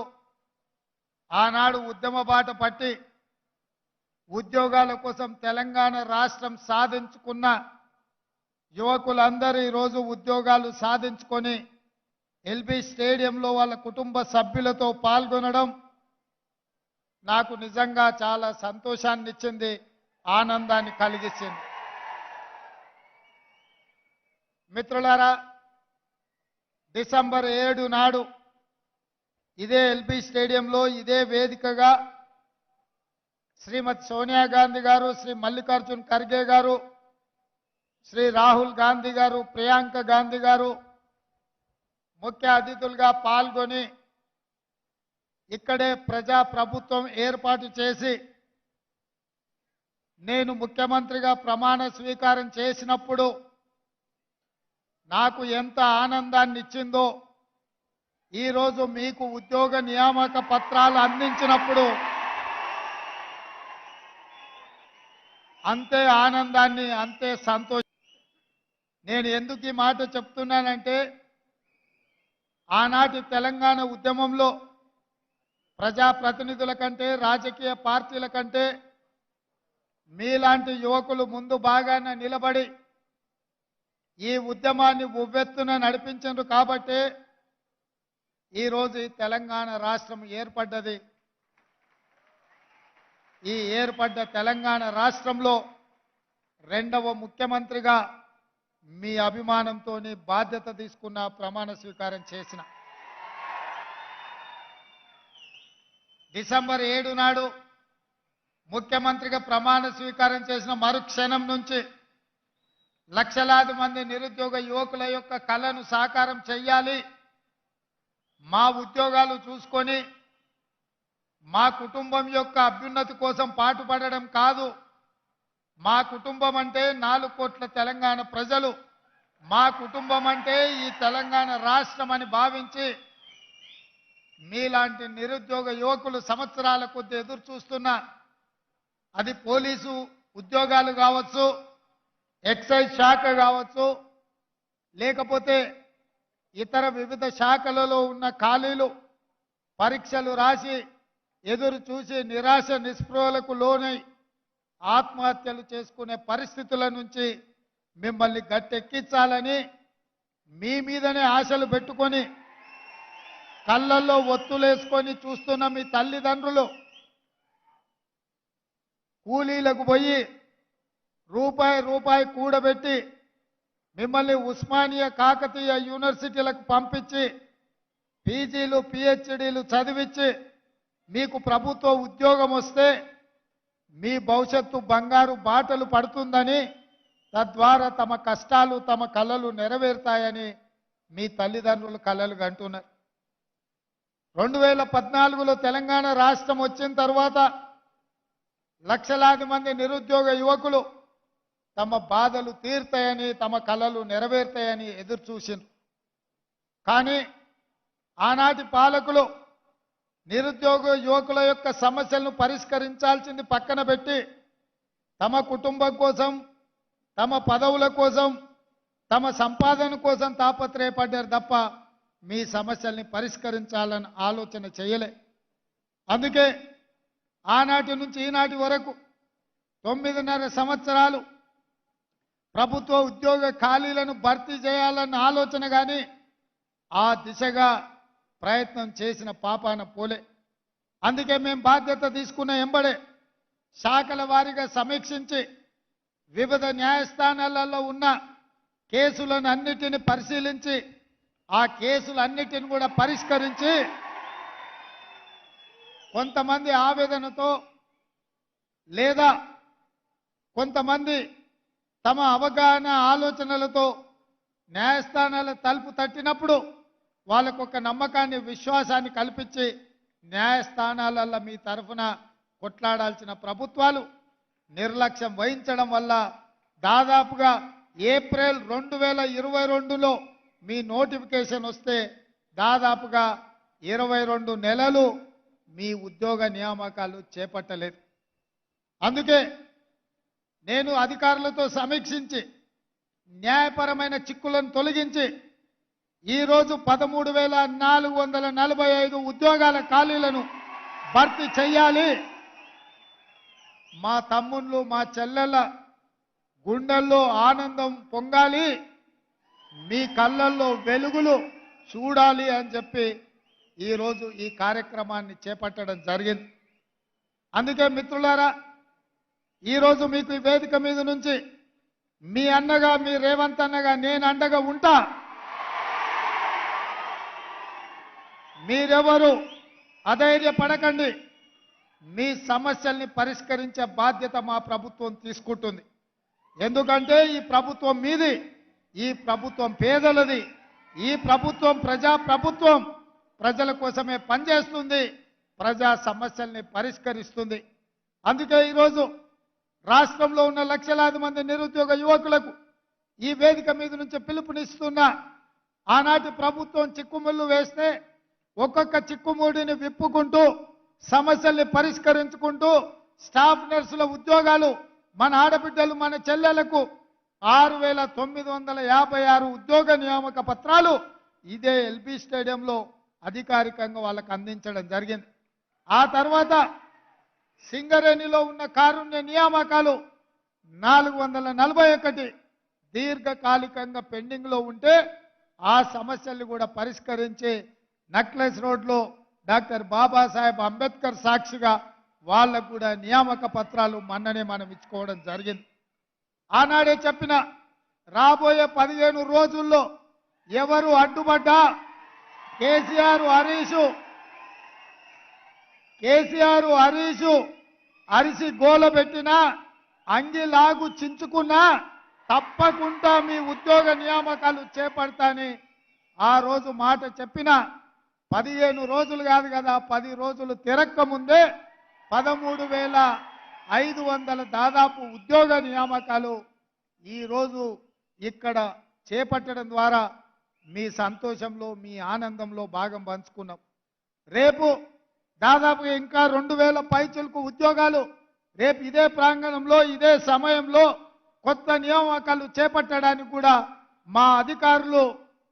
ఆనాడు ఉద్యమ బాట పట్టి ఉద్యోగాల కోసం తెలంగాణ రాష్ట్రం సాధించుకున్న యువకులందరూ ఈరోజు ఉద్యోగాలు సాధించుకొని ఎల్బీ స్టేడియంలో వాళ్ళ కుటుంబ సభ్యులతో పాల్గొనడం నాకు నిజంగా చాలా సంతోషాన్ని ఇచ్చింది, ఆనందాన్ని కలిగించింది. మిత్రులారా, డిసెంబర్ 7 నాడు ఇదే ఎల్బీ స్టేడియంలో ఇదే వేదికగా శ్రీమతి సోనియా గాంధీ గారు, శ్రీ మల్లికార్జున్ ఖర్గే గారు, శ్రీ రాహుల్ గాంధీ గారు, ప్రియాంక గాంధీ గారు ముఖ్య అతిథులుగా పాల్గొని ఇక్కడే ప్రజా ప్రభుత్వం ఏర్పాటు చేసి నేను ముఖ్యమంత్రిగా ప్రమాణ స్వీకారం చేసినప్పుడు నాకు ఎంత ఆనందాన్ని ఇచ్చిందో ఈరోజు మీకు ఉద్యోగ నియామక పత్రాలు అందించినప్పుడు అంతే ఆనందాన్ని, అంతే సంతోషం. నేను ఎందుకు ఈ మాట చెప్తున్నానంటే ఆనాటి తెలంగాణ ఉద్యమంలో ప్రజాప్రతినిధుల కంటే, రాజకీయ పార్టీల కంటే మీలాంటి యువకులు ముందు బాగానే నిలబడి ఈ ఉద్యమాన్ని ఉవ్వెత్తున నడిపించారు కాబట్టి ఈరోజు ఈ తెలంగాణ రాష్ట్రం ఏర్పడ్డది. ఈ ఏర్పడ్డ తెలంగాణ రాష్ట్రంలో రెండవ ముఖ్యమంత్రిగా మీ అభిమానంతో బాధ్యత తీసుకున్న, ప్రమాణ స్వీకారం చేసిన. డిసెంబర్ 7 నాడు ముఖ్యమంత్రిగా ప్రమాణ స్వీకారం చేసిన మరుక్షణం నుంచి లక్షలాది మంది నిరుద్యోగ యువకుల యొక్క కలను సాకారం చేయాలి, మా ఉద్యోగాలు చూసుకొని మా కుటుంబం యొక్క అభ్యున్నతి కోసం పాటుపడడం కాదు, మా కుటుంబం అంటే 4 కోట్ల తెలంగాణ ప్రజలు, మా కుటుంబం అంటే ఈ తెలంగాణ రాష్ట్రం అని భావించి మీలాంటి నిరుద్యోగ యువకులు సంవత్సరాల కొద్ది ఎదురు చూస్తున్న, అది పోలీసు ఉద్యోగాలు కావచ్చు, ఎక్సైజ్ శాఖ కావచ్చు, లేకపోతే ఇతర వివిధ శాఖలలో ఉన్న ఖాళీలు పరీక్షలు రాసి ఎదురు చూసి నిరాశ నిస్పృహలకు లోనై ఆత్మహత్యలు చేసుకునే పరిస్థితుల నుంచి మిమ్మల్ని గట్టెక్కించాలని మీ మీదనే ఆశలు పెట్టుకొని కళ్ళల్లో ఒత్తులేసుకొని చూస్తున్న మీ తల్లిదండ్రులు కూలీలకు పోయి రూపాయి కూడబెట్టి మిమ్మల్ని ఉస్మానియా, కాకతీయ యూనివర్సిటీలకు పంపించి పీజీలు, పిహెచ్డీలు చదివించి మీకు ప్రభుత్వ ఉద్యోగం వస్తే మీ భవిష్యత్తు బంగారు బాటలు పడుతుందని, తద్వారా తమ కష్టాలు, తమ కలలు నెరవేరుతాయని మీ తల్లిదండ్రులు కలలు కంటున్నారు. 2014లో తెలంగాణ రాష్ట్రం వచ్చిన తర్వాత లక్షలాది మంది నిరుద్యోగ యువకులు తమ బాధలు తీరుతాయని, తమ కలలు నెరవేరుతాయని ఎదురు చూసిండ్రు. కానీ ఆనాటి పాలకులు నిరుద్యోగ యువకుల యొక్క సమస్యలను పరిష్కరించాల్సింది పక్కన పెట్టి తమ కుటుంబం కోసం, తమ పదవుల కోసం, తమ సంపాదన కోసం తాపత్రయపడ్డారు తప్ప మీ సమస్యల్ని పరిష్కరించాలని ఆలోచన చేయలే. అందుకే ఆనాటి నుంచి ఈనాటి వరకు 9.5 సంవత్సరాలు ప్రభుత్వ ఉద్యోగ ఖాళీలను భర్తీ చేయాలన్న ఆలోచన కానీ ఆ దిశగా ప్రయత్నం చేసిన పాపాన పోలే. అందుకే మేము బాధ్యత తీసుకున్న ఎంబడే శాఖల వారీగా సమీక్షించి వివిధ న్యాయస్థానాలలో ఉన్న కేసులను అన్నిటిని పరిశీలించి ఆ కేసులన్నిటిని కూడా పరిష్కరించి కొంతమంది ఆవేదనతో లేదా కొంతమంది తమ అవగాహన ఆలోచనలతో న్యాయస్థానాల తలుపు తట్టినప్పుడు వాళ్ళకు ఒక నమ్మకాన్ని, విశ్వాసాన్ని కల్పించి న్యాయస్థానాలలో మీ తరఫున కొట్లాడాల్సిన ప్రభుత్వాలు నిర్లక్ష్యం వహించడం వల్ల దాదాపుగా ఏప్రిల్ 2022లో మీ నోటిఫికేషన్ వస్తే దాదాపుగా 22 నెలలు మీ ఉద్యోగ నియామకాలు చేపట్టలేదు. అందుకే నేను అధికారులతో సమీక్షించి న్యాయపరమైన చిక్కులను తొలగించి ఈరోజు 13,445 ఉద్యోగాల ఖాళీలను భర్తీ చేయాలి. మా తమ్ముళ్ళు, మా చెల్లెళ్ళ గుండెల్లో ఆనందం పొంగాలి, మీ కళ్ళల్లో వెలుగులు చూడాలి అని చెప్పి ఈరోజు ఈ కార్యక్రమాన్ని చేపట్టడం జరిగింది. అందుకే మిత్రులారా, ఈరోజు మీకు ఈ వేదిక మీద నుంచి మీ అన్నగా మీ రేవంత్ అన్నగా నేను అండగా ఉంటా. మీరెవరు అధైర్యపడకండి. మీ సమస్యల్ని పరిష్కరించే బాధ్యత మా ప్రభుత్వం తీసుకుంటుంది. ఎందుకంటే ఈ ప్రభుత్వం మీది, ఈ ప్రభుత్వం పేదలది, ఈ ప్రభుత్వం ప్రజా ప్రభుత్వం, ప్రజల కోసమే పనిచేస్తుంది, ప్రజా సమస్యల్ని పరిష్కరిస్తుంది. అందుకే ఈరోజు రాష్ట్రంలో ఉన్న లక్షలాది మంది నిరుద్యోగ యువకులకు ఈ వేదిక మీద నుంచి పిలుపునిస్తున్నా. ఆనాటి ప్రభుత్వం చిక్కుముళ్ళు వేస్తే ఒక్కొక్క చిక్కుముడిని విప్పుకుంటూ సమస్యల్ని పరిష్కరించుకుంటూ స్టాఫ్ నర్సుల ఉద్యోగాలు మన ఆడబిడ్డలు మన చెల్లెలకు 6,956 ఉద్యోగ నియామక పత్రాలు ఇదే ఎల్బీ స్టేడియంలో అధికారికంగా వాళ్ళకు అందించడం జరిగింది. ఆ తర్వాత సింగరేణిలో ఉన్న కారుణ్య నియామకాలు 441 దీర్ఘకాలికంగా పెండింగ్లో ఉంటే ఆ సమస్యల్ని కూడా పరిష్కరించి నక్లెస్ రోడ్లో డాక్టర్ బాబాసాహెబ్ అంబేద్కర్ సాక్షిగా వాళ్ళకు కూడా నియామక పత్రాలు మొన్ననే మనం ఇచ్చుకోవడం జరిగింది. ఆనాడే చెప్పిన రాబోయే 15 రోజుల్లో ఎవరు అడ్డుపడ్డా కేసీఆర్ హరీషు అరిసి గోల పెట్టినా అంగిలాగు చించుకున్నా తప్పకుండా మీ ఉద్యోగ నియామకాలు చేపడతాని ఆ రోజు మాట చెప్పిన 15 రోజులు కాదు కదా, 10 రోజులు తిరక్క ముందే 13,500 దాదాపు ఉద్యోగ నియామకాలు ఈరోజు ఇక్కడ చేపట్టడం ద్వారా మీ సంతోషంలో మీ ఆనందంలో భాగం పంచుకున్నాం. రేపు దాదాపుగా ఇంకా 2,000 పైచులకు ఉద్యోగాలు రేపు ఇదే ప్రాంగణంలో ఇదే సమయంలో కొత్త నియామకాలు చేపట్టడానికి కూడా మా అధికారులు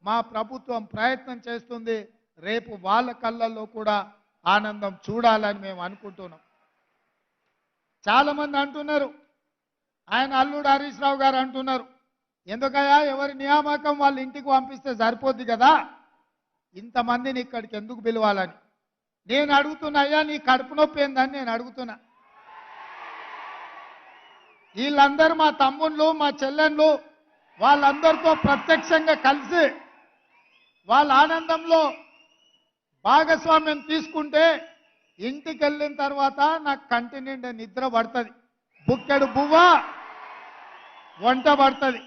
మా ప్రభుత్వం ప్రయత్నం చేస్తుంది. రేపు వాళ్ళ కళ్ళల్లో కూడా ఆనందం చూడాలని మేము అనుకుంటున్నాం. చాలా మంది అంటున్నారు, ఆయన అల్లుడు హరీష్ రావు గారు అంటున్నారు, ఎందుకయ్యా ఎవరి నియామకం వాళ్ళ ఇంటికి పంపిస్తే సరిపోద్ది కదా, ఇంతమందిని ఇక్కడికి ఎందుకు పిలవాలని. నేను అడుగుతున్నా, అయ్యా నీ కడుపు నొప్పి ఏందని నేను అడుగుతున్నా. వీళ్ళందరూ మా తమ్ముళ్ళు మా చెల్లెళ్ళు వాళ్ళందరితో ప్రత్యక్షంగా కలిసి వాళ్ళ ఆనందంలో భాగస్వామ్యం తీసుకుంటే ఇంటికి వెళ్ళిన తర్వాత నాకు కంటి నిండా నిద్ర పడుతుంది, బుక్కెడు బువ్వ వంట పడుతుంది.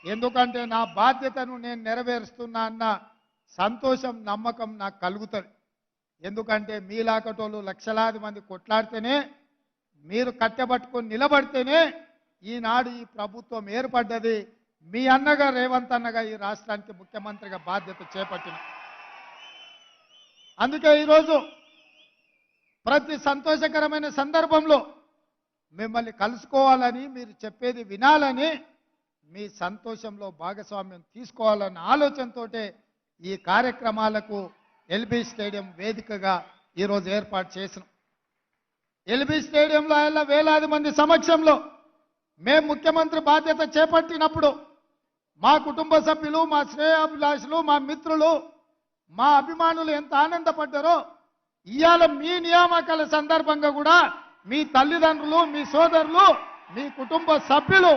ఎందుకంటే నా బాధ్యతను నేను నెరవేరుస్తున్నా అన్న సంతోషం నమ్మకం నాకు కలుగుతుంది. ఎందుకంటే మీలాకటోళ్ళు లక్షలాది మంది కొట్లాడితేనే, మీరు కట్టెబట్టుకొని నిలబడితేనే ఈనాడు ఈ ప్రభుత్వం ఏర్పడ్డది. మీ అన్నగా రేవంత్ అన్నగా ఈ రాష్ట్రానికి ముఖ్యమంత్రిగా బాధ్యత చేపట్టిన. అందుకే ఈరోజు ప్రతి సంతోషకరమైన సందర్భంలో మిమ్మల్ని కలుసుకోవాలని, మీరు చెప్పేది వినాలని, మీ సంతోషంలో భాగస్వామ్యం తీసుకోవాలన్న ఆలోచనతో ఈ కార్యక్రమాలకు ఎల్బీ స్టేడియం వేదికగా ఈరోజు ఏర్పాటు చేసినాం. ఎల్బీ స్టేడియంలో ఆయన వేలాది మంది సమక్షంలో మేము ముఖ్యమంత్రి బాధ్యత చేపట్టినప్పుడు మా కుటుంబ సభ్యులు, మా శ్రేయాభిలాషులు, మా మిత్రులు, మా అభిమానులు ఎంత ఆనందపడ్డారో, ఇవాళ మీ నియామకాల సందర్భంగా కూడా మీ తల్లిదండ్రులు, మీ సోదరులు, మీ కుటుంబ సభ్యులు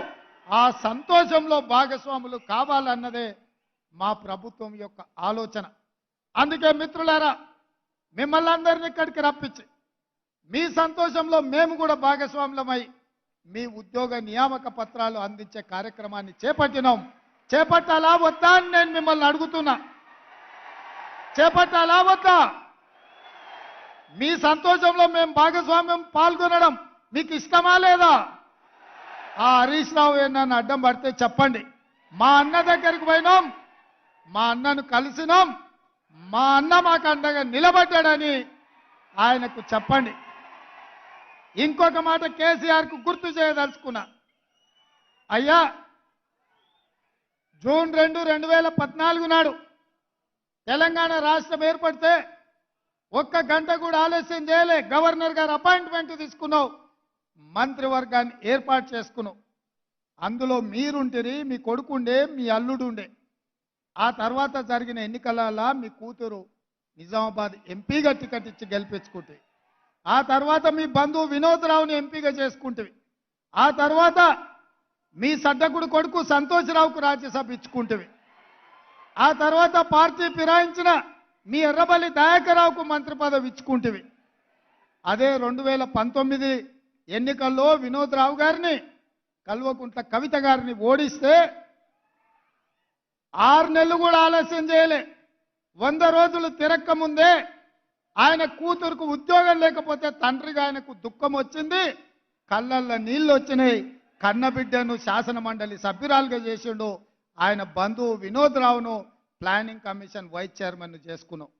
ఆ సంతోషంలో భాగస్వాములు కావాలన్నదే మా ప్రభుత్వం యొక్క ఆలోచన. అందుకే మిత్రులారా, మిమ్మల్ని అందరినీ ఇక్కడికి రప్పించి మీ సంతోషంలో మేము కూడా భాగస్వాములమై మీ ఉద్యోగ నియామక పత్రాలు అందించే కార్యక్రమాన్ని చేపట్టినాం. చేపట్టాలా వద్దా అని నేను మిమ్మల్ని అడుగుతున్నా. చేపట్టాలా వద్దా? మీ సంతోషంలో మేము భాగస్వామ్యం పాల్గొనడం మీకు ఇష్టమా లేదా? ఆ హరీష్ రావు నన్ను అడ్డం పడితే చెప్పండి. మా అన్న దగ్గరికి పోయినాం, మా అన్నను కలిసినాం, మా అన్న మాకు అండగా నిలబడ్డాడని ఆయనకు చెప్పండి. ఇంకొక మాట కేసీఆర్కు గుర్తు చేయదలుచుకున్నా. అయ్యా, జూన్ 2, 2014 నాడు తెలంగాణ రాష్ట్రం ఏర్పడితే ఒక్క గంట కూడా ఆలస్యం చేయలే. గవర్నర్ గారు అపాయింట్మెంట్ తీసుకున్నావు, మంత్రివర్గాన్ని ఏర్పాటు చేసుకున్నావు. అందులో మీరుంటిరి, మీ కొడుకుండే, మీ అల్లుడు ఉండే. ఆ తర్వాత జరిగిన ఎన్నికలలో మీ కూతురు నిజామాబాద్ ఎంపీగా టికెట్ ఇచ్చి గెలిపించుకుంటే, ఆ తర్వాత మీ బంధువు వినోద్ రావుని ఎంపీగా చేసుకుంటే, ఆ తర్వాత మీ సడ్డకుడు కొడుకు సంతోషరావుకు రాజ్యసభ ఇచ్చుకుంటవి. ఆ తర్వాత పార్టీ ఫిరాయించిన మీ ఎర్రబల్లి దయాకర్రావుకు మంత్రి పదవి ఇచ్చుకుంటవి. అదే 2019 ఎన్నికల్లో వినోద్ రావు గారిని, కల్వకుంట్ల కవిత గారిని ఓడిస్తే 6 నెలలు కూడా ఆలస్యం చేయలే. 100 రోజులు తిరక్క ముందే ఆయన కూతురుకు ఉద్యోగం లేకపోతే తండ్రిగా ఆయనకు దుఃఖం వచ్చింది, కళ్ళల్లో నీళ్లు వచ్చినాయి. కన్నబిడ్డను శాసన మండలి సభ్యురాలుగా చేసిండు. ఆయన బంధువు వినోద్ రావును ప్లానింగ్ కమిషన్ వైస్ చైర్మన్ చేసుకున్నాం.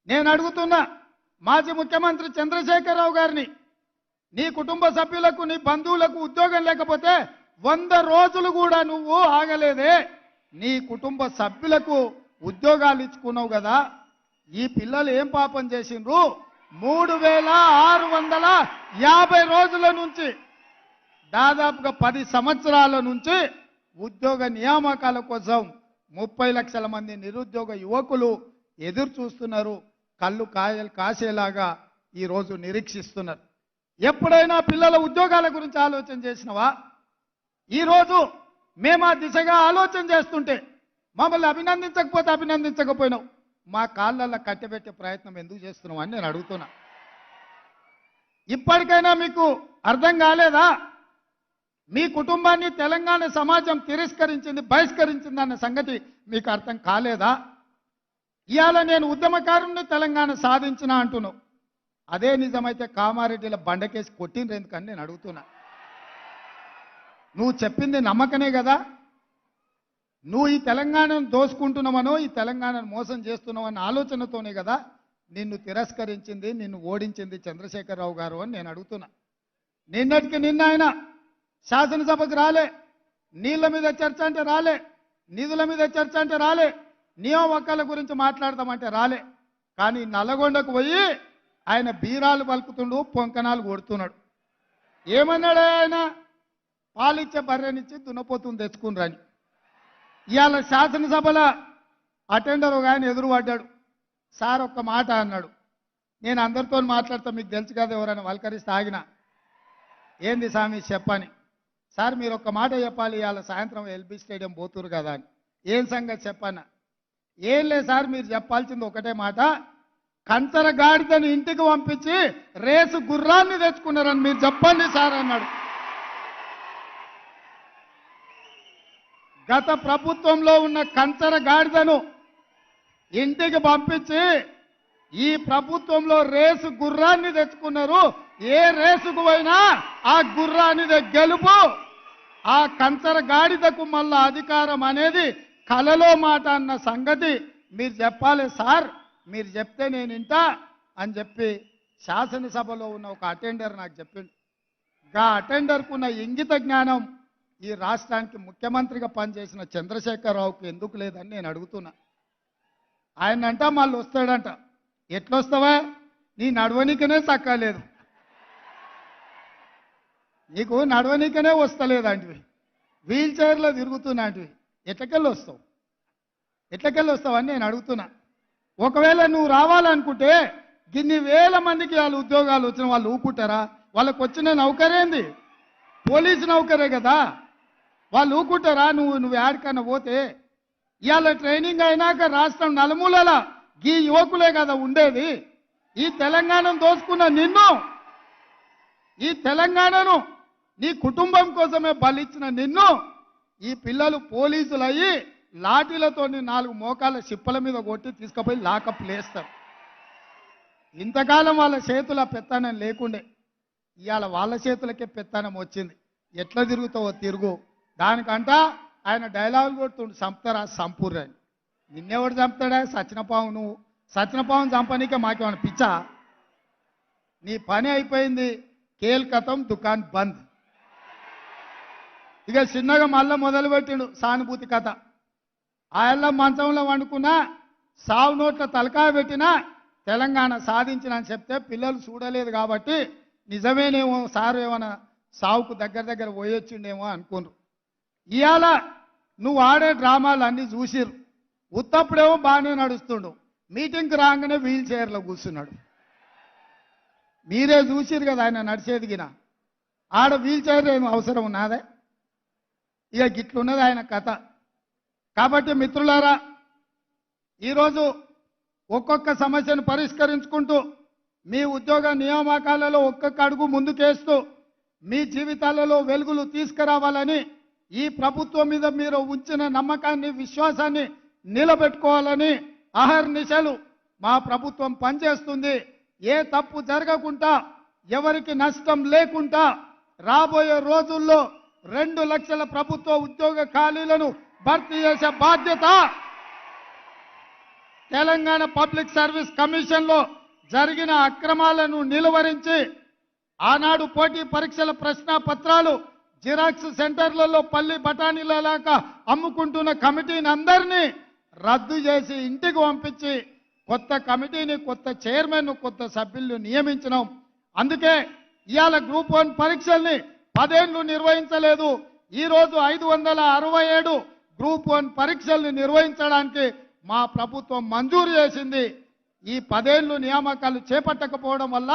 నేను అడుగుతున్నా మాజీ ముఖ్యమంత్రి చంద్రశేఖరరావు గారిని, నీ కుటుంబ సభ్యులకు నీ బంధువులకు ఉద్యోగం లేకపోతే 100 రోజులు కూడా నువ్వు ఆగలేదే, నీ కుటుంబ సభ్యులకు ఉద్యోగాలు ఇచ్చుకున్నావు కదా, ఈ పిల్లలు ఏం పాపం చేసిండ్రు? 3650 రోజుల నుంచి దాదాపుగా 10 సంవత్సరాల నుంచి ఉద్యోగ నియామకాల కోసం 30 లక్షల మంది నిరుద్యోగ యువకులు ఎదురు చూస్తున్నారు. కళ్ళు కాసేలాగా ఈరోజు నిరీక్షిస్తున్నారు. ఎప్పుడైనా పిల్లల ఉద్యోగాల గురించి ఆలోచన చేసినవా? ఈరోజు మేము ఆ దిశగా ఆలోచన చేస్తుంటే మమ్మల్ని అభినందించకపోతే అభినందించకపోయినావు, మా కాళ్ళల్లో కట్టబెట్టే ప్రయత్నం ఎందుకు చేస్తున్నావు అని నేను అడుగుతున్నా. ఇప్పటికైనా మీకు అర్థం కాలేదా? మీ కుటుంబాన్ని తెలంగాణ సమాజం తిరస్కరించింది, బహిష్కరించింది అన్న సంగతి మీకు అర్థం కాలేదా? ఇవాళ నేను ఉద్యమకారుని తెలంగాణ సాధించిన అంటున్నావు. అదే నిజమైతే కామారెడ్డిల బండకేసి కొట్టిండ్రు ఎందుకని నేను అడుగుతున్నా. నువ్వు చెప్పింది నమ్మకనే కదా? నువ్వు ఈ తెలంగాణను దోసుకుంటున్నావనో, ఈ తెలంగాణను మోసం చేస్తున్నావు అన్న ఆలోచనతోనే కదా నిన్ను తిరస్కరించింది, నిన్ను ఓడించింది చంద్రశేఖరరావు గారు అని నేను అడుగుతున్నా. నిన్నటికి నిన్న ఆయన శాసనసభకు రాలే, నీళ్ల మీద చర్చ అంటే రాలే, నిధుల మీద చర్చ అంటే రాలే, నియామకాల గురించి మాట్లాడదామంటే రాలే. కానీ నల్లగొండకు పోయి ఆయన బీరాలు పలుకుతుండు, పొంకనాలు కొడుతున్నాడు. ఏమన్నాడు ఆయన? పాలిచ్చే బర్రెనిచ్చి దున్నపోతుని తెచ్చుకుని. ఇవాళ శాసనసభల అటెండర్ ఒక ఆయన ఎదురు పడ్డాడు. సార్ ఒక్క మాట అన్నాడు. నేను అందరితో మాట్లాడతా, మీకు తెలుసు కదా, ఎవరైనా వల్కరిస్తే ఆగిన. ఏంది స్వామి చెప్పని. సార్ మీరు ఒక్క మాట చెప్పాలి, ఇవాళ సాయంత్రం ఎల్బీ స్టేడియం పోతురు కదా అని. ఏం సంగతి చెప్పాన? ఏం లేదు సార్, మీరు చెప్పాల్సింది ఒకటే మాట, కంచర గాడిదని ఇంటికి పంపించి రేసు గుర్రాన్ని తెచ్చుకున్నారని మీరు చెప్పండి సార్ అన్నాడు. గత ప్రభుత్వంలో ఉన్న కంచర గాడిదను ఇంటికి పంపించి ఈ ప్రభుత్వంలో రేసు గుర్రాన్ని తెచ్చుకున్నారు. ఏ రేసుకు పోయినా ఆ గుర్రానిదే గెలుపు. ఆ కంచర గాడిదకు మళ్ళా అధికారం అనేది కలలో మాట అన్న సంగతి మీరు చెప్పాలి సార్, మీరు చెప్తే నేను ఇంటా అని చెప్పి శాసనసభలో ఉన్న ఒక అటెండర్ నాకు చెప్పిండు. గా అటెండర్కు ఉన్న ఇంగిత జ్ఞానం ఈ రాష్ట్రానికి ముఖ్యమంత్రిగా పనిచేసిన చంద్రశేఖరరావుకి ఎందుకు లేదని నేను అడుగుతున్నా. ఆయనంట మళ్ళీ వస్తాడంట. ఎట్లొస్తావా? నీ నడవనికనే చక్కలేదు, నీకు నడవనికనే వస్తలేదంటివి, వీల్ చైర్లో తిరుగుతున్నాంటివి, ఎట్లకెళ్ళి వస్తావు? ఎట్లకెళ్ళి వస్తావని నేను అడుగుతున్నా. ఒకవేళ నువ్వు రావాలనుకుంటే గిన్ని వేల మందికి వాళ్ళ ఉద్యోగాలు వచ్చిన వాళ్ళు ఊకుంటారా? వాళ్ళకు వచ్చిన నౌకరేంది? పోలీసు నౌకరే కదా, వాళ్ళు ఊకుంటారా? నువ్వు యాడికన్నా పోతే ఇవాళ ట్రైనింగ్ అయినాక రాష్ట్రం నలుమూలల ఈ యువకులే కదా ఉండేది. ఈ తెలంగాణను దోచుకున్న నిన్ను, ఈ తెలంగాణను నీ కుటుంబం కోసమే బలిచ్చిన నిన్ను ఈ పిల్లలు పోలీసులు అయ్యి లాఠీలతో 4 మోకాల చిప్పల మీద కొట్టి తీసుకుపోయి లాకప్ లేస్తారు. ఇంతకాలం వాళ్ళ చేతుల పెత్తనం లేకుండే, ఇవాళ వాళ్ళ చేతులకే పెత్తనం వచ్చింది. ఎట్లా తిరుగుతావో తిరుగు. దానికంట ఆయన డైలాగులు కొడుతుండు, చంపుతారా సంపూర్ణ అని. నిన్నెవడు చంపుతాడా? సచినపావు. నువ్వు సచినపావును చంపనీకే మాకేమైనా పిచ్చా? నీ పని అయిపోయింది, కేల్ కథం, దుకాన్ బంద్. ఇక చిన్నగా మళ్ళా మొదలుపెట్టిండు సానుభూతి కథ. ఆయన మంచంలో వండుకున్నా, సావు నోట్ల తలకాయ పెట్టినా తెలంగాణ సాధించిన అని చెప్తే పిల్లలు చూడలేదు కాబట్టి నిజమేనేమో సారు ఏమైనా సావుకు దగ్గర పోయొచ్చిండేమో అనుకున్నారు. ఇవాళ నువ్వు ఆడే డ్రామాలు అన్నీ చూసిరు. ఉత్తప్పుడేమో బాగానే నడుస్తుండు, మీటింగ్కి రాగానే వీల్ చైర్లో కూర్చున్నాడు. మీరే చూసిరు కదా ఆయన నడిచేదిగిన. ఆడ వీల్ చైర్ ఏమో అవసరం ఉన్నదే? ఇక గిట్లున్నది ఆయన కథ. కాబట్టి మిత్రులారా, ఈరోజు ఒక్కొక్క సమస్యను పరిష్కరించుకుంటూ మీ ఉద్యోగ నియామకాలలో ఒక్కొక్క అడుగు ముందుకేస్తూ మీ జీవితాలలో వెలుగులు తీసుకురావాలని, ఈ ప్రభుత్వం మీద మీరు ఉంచిన నమ్మకాన్ని విశ్వాసాన్ని నిలబెట్టుకోవాలని అహర్నిశలు మా ప్రభుత్వం పనిచేస్తుంది. ఏ తప్పు జరగకుండా, ఎవరికి నష్టం లేకుండా రాబోయే రోజుల్లో 2 లక్షల ప్రభుత్వ ఉద్యోగ ఖాళీలను భర్తీ చేసే బాధ్యత తెలంగాణ పబ్లిక్ సర్వీస్ కమిషన్లో జరిగిన అక్రమాలను నిలువరించి ఆనాడు పోటీ పరీక్షల ప్రశ్న పత్రాలు జిరాక్స్ సెంటర్లలో పల్లి బఠానీలలాగా అమ్ముకుంటున్న కమిటీని అందరినీ రద్దు చేసి ఇంటికి పంపించి కొత్త కమిటీని, కొత్త చైర్మన్, కొత్త సభ్యులను నియమించినాం. అందుకే ఇవాళ గ్రూప్ 1 పరీక్షల్ని 10 ఏళ్లు నిర్వహించలేదు. ఈరోజు 567 గ్రూప్ 1 పరీక్షల్ని నిర్వహించడానికి మా ప్రభుత్వం మంజూరు చేసింది. ఈ 10 ఏళ్లు నియామకాలు చేపట్టకపోవడం వల్ల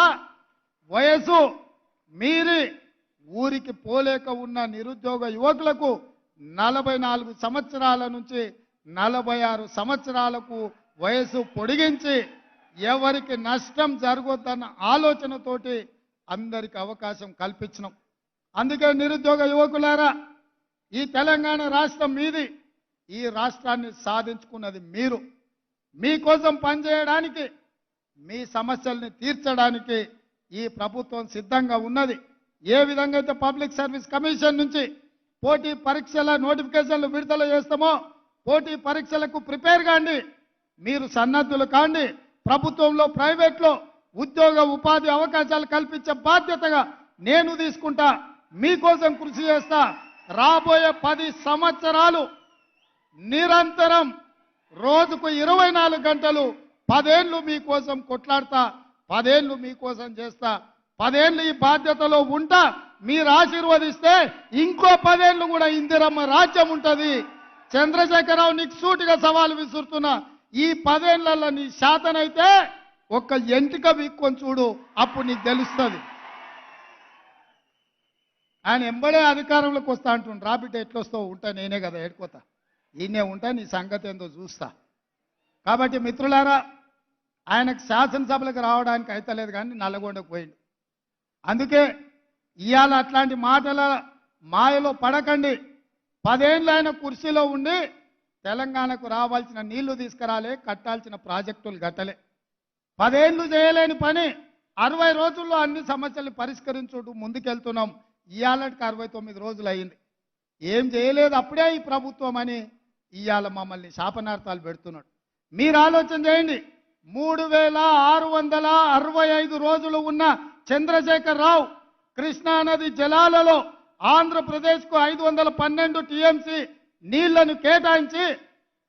వయసు మీరి ఊరికి పోలేక ఉన్న నిరుద్యోగ యువకులకు 44 సంవత్సరాల నుంచి 46 సంవత్సరాలకు వయసు పొడిగించి ఎవరికి నష్టం జరగొద్దన్న ఆలోచనతోటి అందరికి అవకాశం కల్పించినాం. అందుకే నిరుద్యోగ యువకులారా, ఈ తెలంగాణ రాష్ట్రం మీది. ఈ రాష్ట్రాన్ని సాధించుకున్నది మీరు. మీకోసం పనిచేయడానికి, మీ సమస్యల్ని తీర్చడానికి ఈ ప్రభుత్వం సిద్ధంగా ఉన్నది. ఏ విధంగా అయితే పబ్లిక్ సర్వీస్ కమిషన్ నుంచి పోటీ పరీక్షల నోటిఫికేషన్లు విడుదల చేస్తామో, పోటీ పరీక్షలకు ప్రిపేర్ కాండి, మీరు సన్నద్ధులు కాండి. ప్రభుత్వంలో, ప్రైవేట్లో ఉద్యోగ ఉపాధి అవకాశాలు కల్పించే బాధ్యతగా నేను తీసుకుంటా. మీకోసం కృషి చేస్తా. రాబోయే 10 సంవత్సరాలు నిరంతరం రోజుకు 24 గంటలు 10 ఏళ్లు మీకోసం కొట్లాడతా, 10 ఏళ్లు మీకోసం చేస్తా. 10 ఏళ్లు ఈ బాధ్యతలో ఉంటా. మీరు ఆశీర్వదిస్తే ఇంకో 10 ఏళ్లు కూడా ఇందిరమ్మ రాజ్యం ఉంటుంది. చంద్రశేఖరరావు, నీకు సూటిగా సవాలు విసురుతున్నా. ఈ 10 ఏళ్లలో నీ శాతనైతే ఒక్క ఎంటిక వీక్కొని చూడు, అప్పుడు నీకు తెలుస్తుంది. ఆయన ఎంబడే అధికారంలోకి వస్తా అంటుండు. రాబిడ్డ ఎట్లొస్తావు? ఉంటా, నేనే కదా ఏడుకోతా, ఈయనే ఉంటా, నీ సంగతి ఏందో చూస్తా. కాబట్టి మిత్రులారా, ఆయనకు శాసనసభలకు రావడానికి అయితలేదు కానీ నల్లగొండకు పోయిండు. అందుకే ఇవాళ అట్లాంటి మాటల మాయలో పడకండి. 10 ఏళ్ళు ఆయన కుర్చీలో ఉండి తెలంగాణకు రావాల్సిన నీళ్లు తీసుకురాలే, కట్టాల్సిన ప్రాజెక్టులు కట్టలే. 10 ఏళ్ళు చేయలేని పని 60 రోజుల్లో అన్ని సమస్యలు పరిష్కరించుటూ ముందుకెళ్తున్నాం. ఇవాళకి 69 రోజులు అయింది. ఏం చేయలేదు అప్పుడే ఈ ప్రభుత్వం అని ఇవాళ మమ్మల్ని శాపనార్థాలు పెడుతున్నాడు. మీరు ఆలోచన చేయండి. 3665 రోజులు ఉన్న చంద్రశేఖరరావు కృష్ణానది జలాలలో ఆంధ్రప్రదేశ్కు 512 టీఎంసీ నీళ్లను కేటాయించి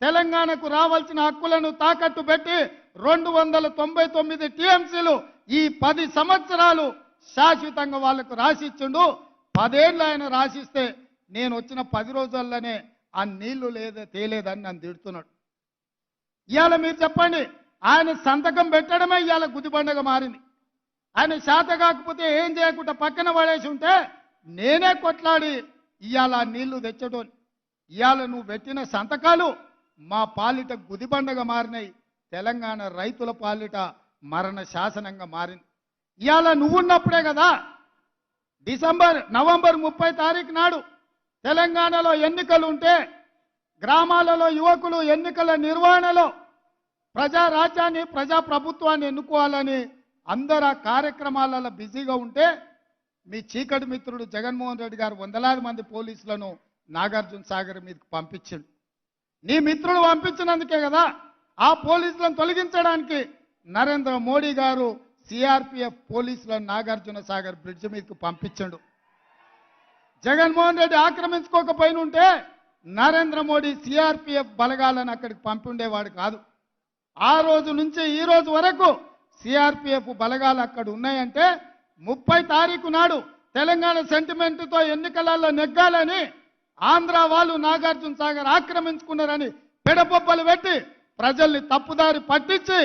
తెలంగాణకు రావాల్సిన హక్కులను తాకట్టు పెట్టి 299 టీఎంసీలు ఈ 10 సంవత్సరాలు శాశ్వతంగా వాళ్లకు రాసిచ్చిండు. 10 ఏళ్ళు ఆయన రాసిస్తే నేను వచ్చిన 10 రోజుల్లోనే ఆ నీళ్లు తేలేదని నన్ను తిడుతున్నాడు. ఇవాళ మీరు చెప్పండి, ఆయన సంతకం పెట్టడమే ఇవాళ గుదిబండగా మారింది. ఆయన శాత కాకపోతే ఏం చేయకుండా పక్కన పడేసి ఉంటే నేనే కొట్లాడి ఇవాళ నీళ్లు తెచ్చడం. ఇవాళ నువ్వు పెట్టిన సంతకాలు మా పాలిట గుదిబండగా మారినాయి. తెలంగాణ రైతుల పాలిట మరణ శాసనంగా మారింది. ఇవాళ నువ్వున్నప్పుడే కదా నవంబర్ 30 తారీఖు నాడు తెలంగాణలో ఎన్నికలు ఉంటే గ్రామాలలో యువకులు ఎన్నికల నిర్వహణలో ప్రజారాజ్యాన్ని, ప్రజాప్రభుత్వాన్ని ఎన్నుకోవాలని అందరు ఆ కార్యక్రమాలలో బిజీగా ఉంటే మీ చీకటి మిత్రుడు జగన్మోహన్ రెడ్డి గారు 100,000 మంది పోలీసులను నాగార్జున సాగర్ మీదకి పంపించిండు. నీ మిత్రుడు పంపించినందుకే కదా ఆ పోలీసులను తొలగించడానికి నరేంద్ర మోడీ గారు సిఆర్పిఎఫ్ పోలీసులను నాగార్జున సాగర్ బ్రిడ్జ్ మీదకి పంపించండు. జగన్మోహన్ రెడ్డి ఆక్రమించుకోకపోయినుంటే నరేంద్ర మోడీ సిఆర్పిఎఫ్ బలగాలను అక్కడికి పంపిండేవాడు కాదు. ఆ రోజు నుంచి ఈ రోజు వరకు సిఆర్పిఎఫ్ బలగాలు అక్కడ ఉన్నాయంటే 30 తారీఖు నాడు తెలంగాణ సెంటిమెంట్తో ఎన్నికలలో నెగ్గాలని ఆంధ్ర వాళ్ళు నాగార్జున సాగర్ ఆక్రమించుకున్నారని పెడబొబ్బలు పెట్టి ప్రజల్ని తప్పుదారి పట్టించి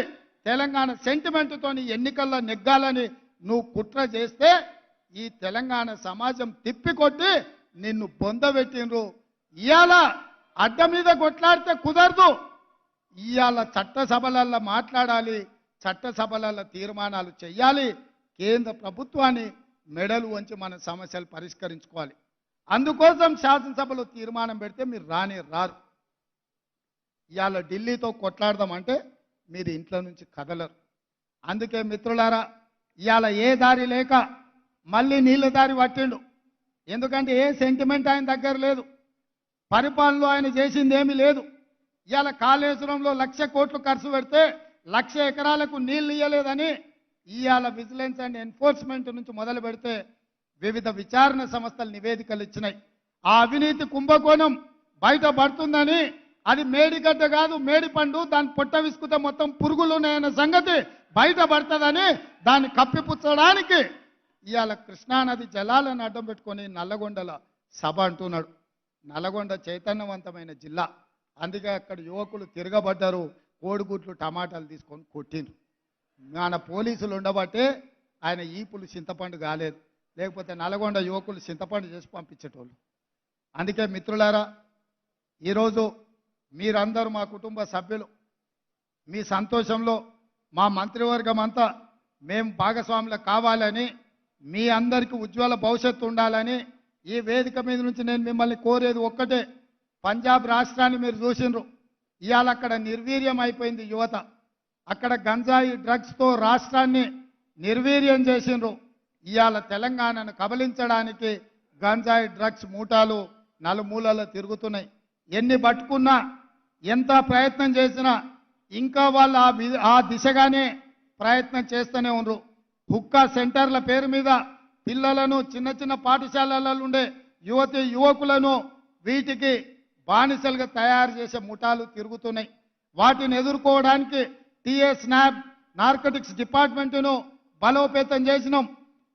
తెలంగాణ సెంటిమెంట్తోని ఎన్నికల్లో నెగ్గాలని నువ్వు కుట్ర చేస్తే ఈ తెలంగాణ సమాజం తిప్పికొట్టి నిన్ను బొందబెట్టినరు. ఇవాళ అడ్డ మీద కొట్లాడితే కుదరదు. ఇవాళ చట్టసభలలో మాట్లాడాలి, చట్టసభలలో తీర్మానాలు చేయాలి, కేంద్ర ప్రభుత్వాన్ని మెడలు వంచి మన సమస్యలు పరిష్కరించుకోవాలి. అందుకోసం శాసనసభలో తీర్మానం పెడితే మీరు రారు. ఇవాళ ఢిల్లీతో కొట్లాడదామంటే మీరు ఇంట్లో నుంచి కదలరు. అందుకే మిత్రులారా, ఇవాళ ఏ దారి లేక మళ్ళీ నీళ్ళ దారి పట్టిండు. ఎందుకంటే ఏ సెంటిమెంట్ ఆయన దగ్గర లేదు, పరిపాలనలో ఆయన చేసింది ఏమీ లేదు. ఇవాళ కాళేశ్వరంలో 1,00,000 కోట్లు ఖర్చు పెడితే 1,00,000 ఎకరాలకు నీళ్లు ఇయ్యలేదని ఇవాళ విజిలెన్స్ అండ్ ఎన్ఫోర్స్మెంట్ నుంచి మొదలు పెడితే వివిధ విచారణ సంస్థలు నివేదికలు ఇచ్చినాయి. ఆ అవినీతి కుంభకోణం బయట పడుతుందని, అది మేడిగడ్డ కాదు మేడిపండు, దాన్ని పొట్ట విసుకుతే మొత్తం పురుగులు ఉన్నాయన్న సంగతి బయట పడుతుందని దాన్ని కప్పిపుచ్చడానికి ఇవాళ కృష్ణానది జలాలను అడ్డం పెట్టుకొని నల్లగొండల సభ అంటున్నాడు. నల్లగొండ చైతన్యవంతమైన జిల్లా, అందుకే అక్కడ యువకులు తిరగబడ్డారు, కోడిగుడ్లు టమాటాలు తీసుకొని కొట్టిండ్రు. మన పోలీసులు ఉండబట్టే ఆయన ఈపులు చింతపండు కాలేదు, లేకపోతే నల్గొండ యువకులు చింతపండు చేసి పంపించేటోళ్ళు. అందుకే మిత్రులారా, ఈరోజు మీరందరూ మా కుటుంబ సభ్యులు, మీ సంతోషంలో మా మంత్రివర్గం అంతా మేము భాగస్వాములు కావాలని, మీ అందరికీ ఉజ్వల భవిష్యత్తు ఉండాలని ఈ వేదిక మీద నుంచి నేను మిమ్మల్ని కోరేది ఒక్కటే. పంజాబ్ రాష్ట్రాన్ని మీరు చూసిండ్రు, ఇవాళ అక్కడ నిర్వీర్యం అయిపోయింది యువత. అక్కడ గంజాయి డ్రగ్స్తో రాష్ట్రాన్ని నిర్వీర్యం చేసిండ్రు. ఇవాళ తెలంగాణను కబలించడానికి గంజాయి డ్రగ్స్ మూటాలు నలుమూలలో తిరుగుతున్నాయి. ఎన్ని పట్టుకున్నా, ఎంత ప్రయత్నం చేసినా ఇంకా వాళ్ళు ఆ దిశగానే ప్రయత్నం చేస్తూనే ఉన్నారు. హుక్కా సెంటర్ల పేరు మీద పిల్లలను చిన్న చిన్న పాఠశాలలలో ఉండే యువకులను వీటికి బానిసలుగా తయారు చేసే ముఠాలు తిరుగుతున్నాయి. వాటిని ఎదుర్కోవడానికి టీఎస్నాబ్ నార్కోటిక్స్ డిపార్ట్మెంటును బలోపేతం చేసినాం.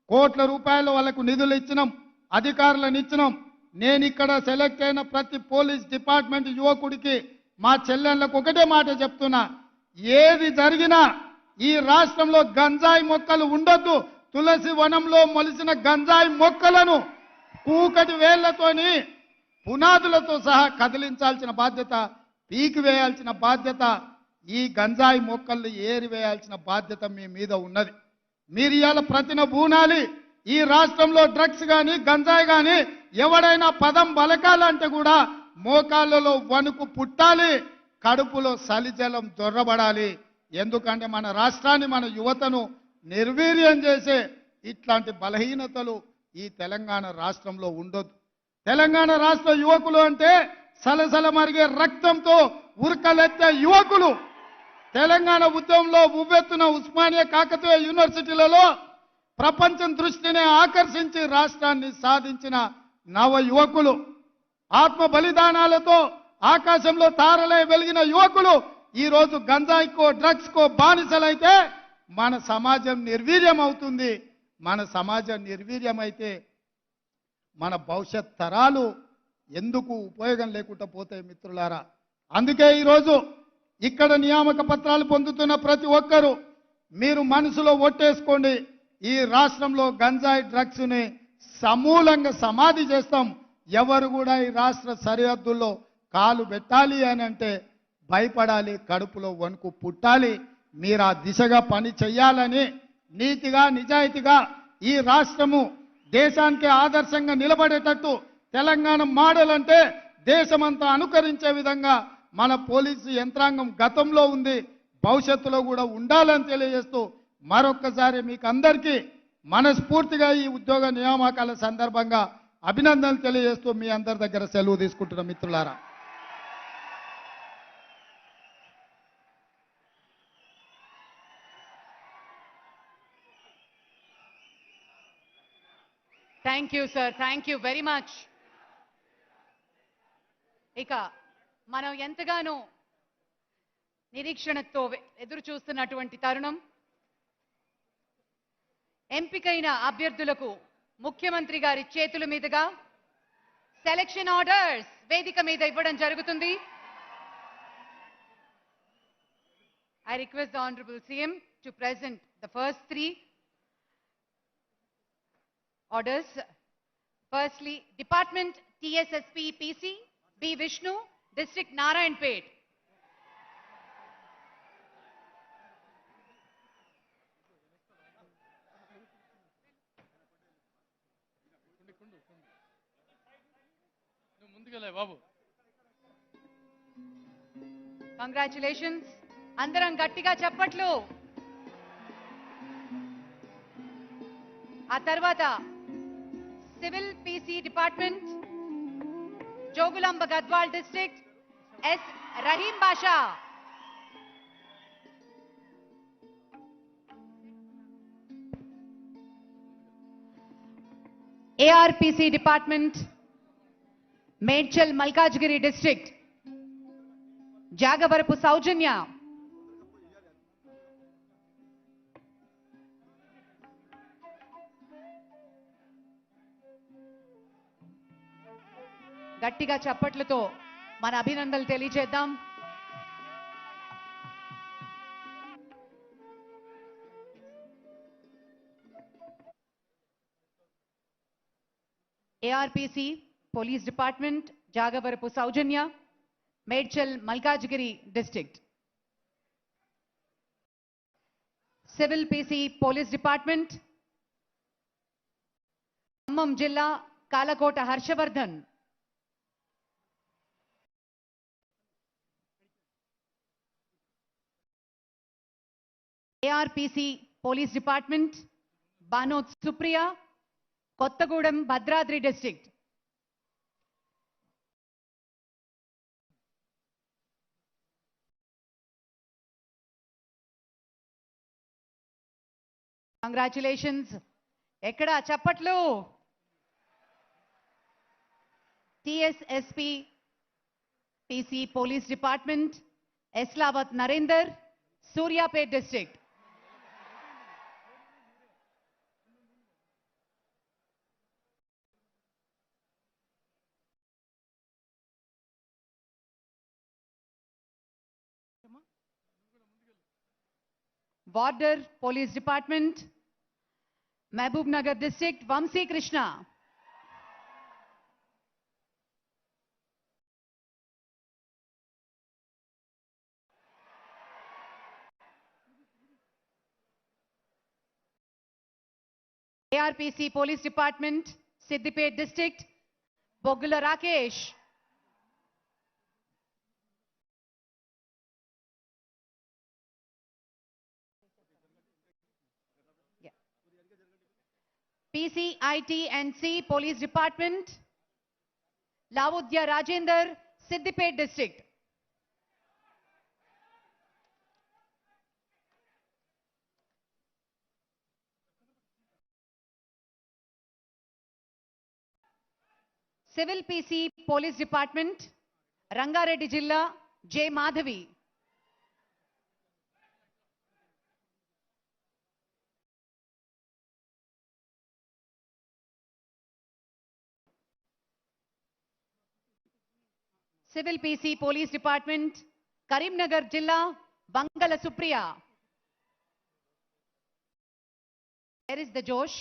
కోట్ల రూపాయలు వాళ్ళకు నిధులు ఇచ్చినాం, అధికారులను ఇచ్చినాం. నేను ఇక్కడ సెలెక్ట్ అయిన ప్రతి పోలీస్ డిపార్ట్మెంట్ యువకుడికి, మా చెల్లెళ్ళకు ఒకటే మాట చెప్తున్నా, ఏది జరిగినా ఈ రాష్ట్రంలో గంజాయి మొక్కలు ఉండొద్దు. తులసి వనంలో మొలిసిన గంజాయి మొక్కలను కూకటి వేళ్లతోని పునాదులతో సహా కదిలించాల్సిన బాధ్యత, పీకివేయాల్సిన బాధ్యత, ఈ గంజాయి మొక్కల్ని ఏరివేయాల్సిన బాధ్యత మీ మీద ఉన్నది. మీరు ఇవాళ ప్రతిన బూనాలి. ఈ రాష్ట్రంలో డ్రగ్స్ కానీ గంజాయి కానీ ఎవడైనా పదం బలకాలంటే కూడా మోకాళ్ళలో వణుకు పుట్టాలి, కడుపులో సలిజలం దొర్రబడాలి. ఎందుకంటే మన రాష్ట్రాన్ని, మన యువతను నిర్వీర్యం చేసే ఇట్లాంటి బలహీనతలు ఈ తెలంగాణ రాష్ట్రంలో ఉండొద్దు. తెలంగాణ రాష్ట్ర యువకులు అంటే సలసల మరిగే రక్తంతో ఉరకలెత్తే యువకులు. తెలంగాణ ఉద్యమంలో ఉవ్వెత్తున ఉస్మానియా కాకతీయ యూనివర్సిటీలలో ప్రపంచం దృష్టిని ఆకర్షించి రాష్ట్రాన్ని సాధించిన నవ యువకులు. ఆత్మ బలిదానాలతో ఆకాశంలో తారలై వెలిగిన యువకులు ఈరోజు గంజాయికో డ్రగ్స్కో బానిసలైతే మన సమాజం నిర్వీర్యం అవుతుంది. మన సమాజం నిర్వీర్యమైతే మన భవిష్యత్ తరాలు ఎందుకు ఉపయోగం లేకుండా పోతాయి మిత్రులారా. అందుకే ఈరోజు ఇక్కడ నియామక పత్రాలు పొందుతున్న ప్రతి ఒక్కరూ మీరు మనసులో ఒట్టేసుకోండి, ఈ రాష్ట్రంలో గంజాయి డ్రగ్స్ని సమూలంగా సమాధి చేస్తాం. ఎవరు కూడా ఈ రాష్ట్ర సరిహద్దుల్లో కాలు పెట్టాలి అని అంటే భయపడాలి, కడుపులో వణుకు పుట్టాలి. మీరు ఆ దిశగా పని చెయ్యాలని, నీతిగా నిజాయితీగా ఈ రాష్ట్రము దేశానికి ఆదర్శంగా నిలబడేటట్టు తెలంగాణ మోడల్ అంటే దేశమంతా అనుకరించే విధంగా మన పోలీసు యంత్రాంగం గతంలో ఉంది, భవిష్యత్తులో కూడా ఉండాలని తెలియజేస్తూ మరొక్కసారి మీకు అందరికీ మనస్ఫూర్తిగా ఈ ఉద్యోగ నియామకాల సందర్భంగా అభినందనలు తెలియజేస్తూ మీ అందరి దగ్గర సెలవు తీసుకుంటున్న మిత్రులారా. Thank you sir, thank you very much. ఇక మనం ఎంతగానో నిరీక్షణతో ఎదురు చూస్తున్నటువంటి తరుణం, ఎంపికైన అభ్యర్థులకు ముఖ్యమంత్రి గారి చేతుల మీదుగా సెలక్షన్ ఆర్డర్స్ వేదిక మీద ఇవ్వడం జరుగుతుంది. I request the Honorable CM to present the first 3 orders. Firstly, Department TSSP PC, P. Vishnu, District Narayanpet. Congratulations. అందరం గట్టిగా చప్పట్లు. ఆ తర్వాత civil PC department Jogulamba Gadwal district S Rahim Basha. ARPC department Medchal Malkajgiri district Jagavarapu Soujanya. గట్టిగా చప్పట్లతో మన అభినందనలు తెలియజేద్దాం. ARPC police department Jagavarapu Soujanya, Medchal Malkajgiri district. Civil PC police department Khammam జిల్లా Kalakota Harshavardhan. ARPC police department Banoth Supriya, Kothagudem Bhadradri district. Congratulations. ఎక్కడ చప్పట్లు. TSSP PC police department Eslavath Narender, Suryapet district. Border Police Department, Mehboob Nagar District, Vamsi Krishna. ARPC Police Department, Siddipet District, Bogula Rakesh. PCIT&C Police Department, Lavudya Rajender, Siddipet District. Civil PC Police Department, Rangareddy Jilla, J. Madhavi. Civil PC Police Department, Karimnagar Jilla, Bangala Supriya. Where is the Josh?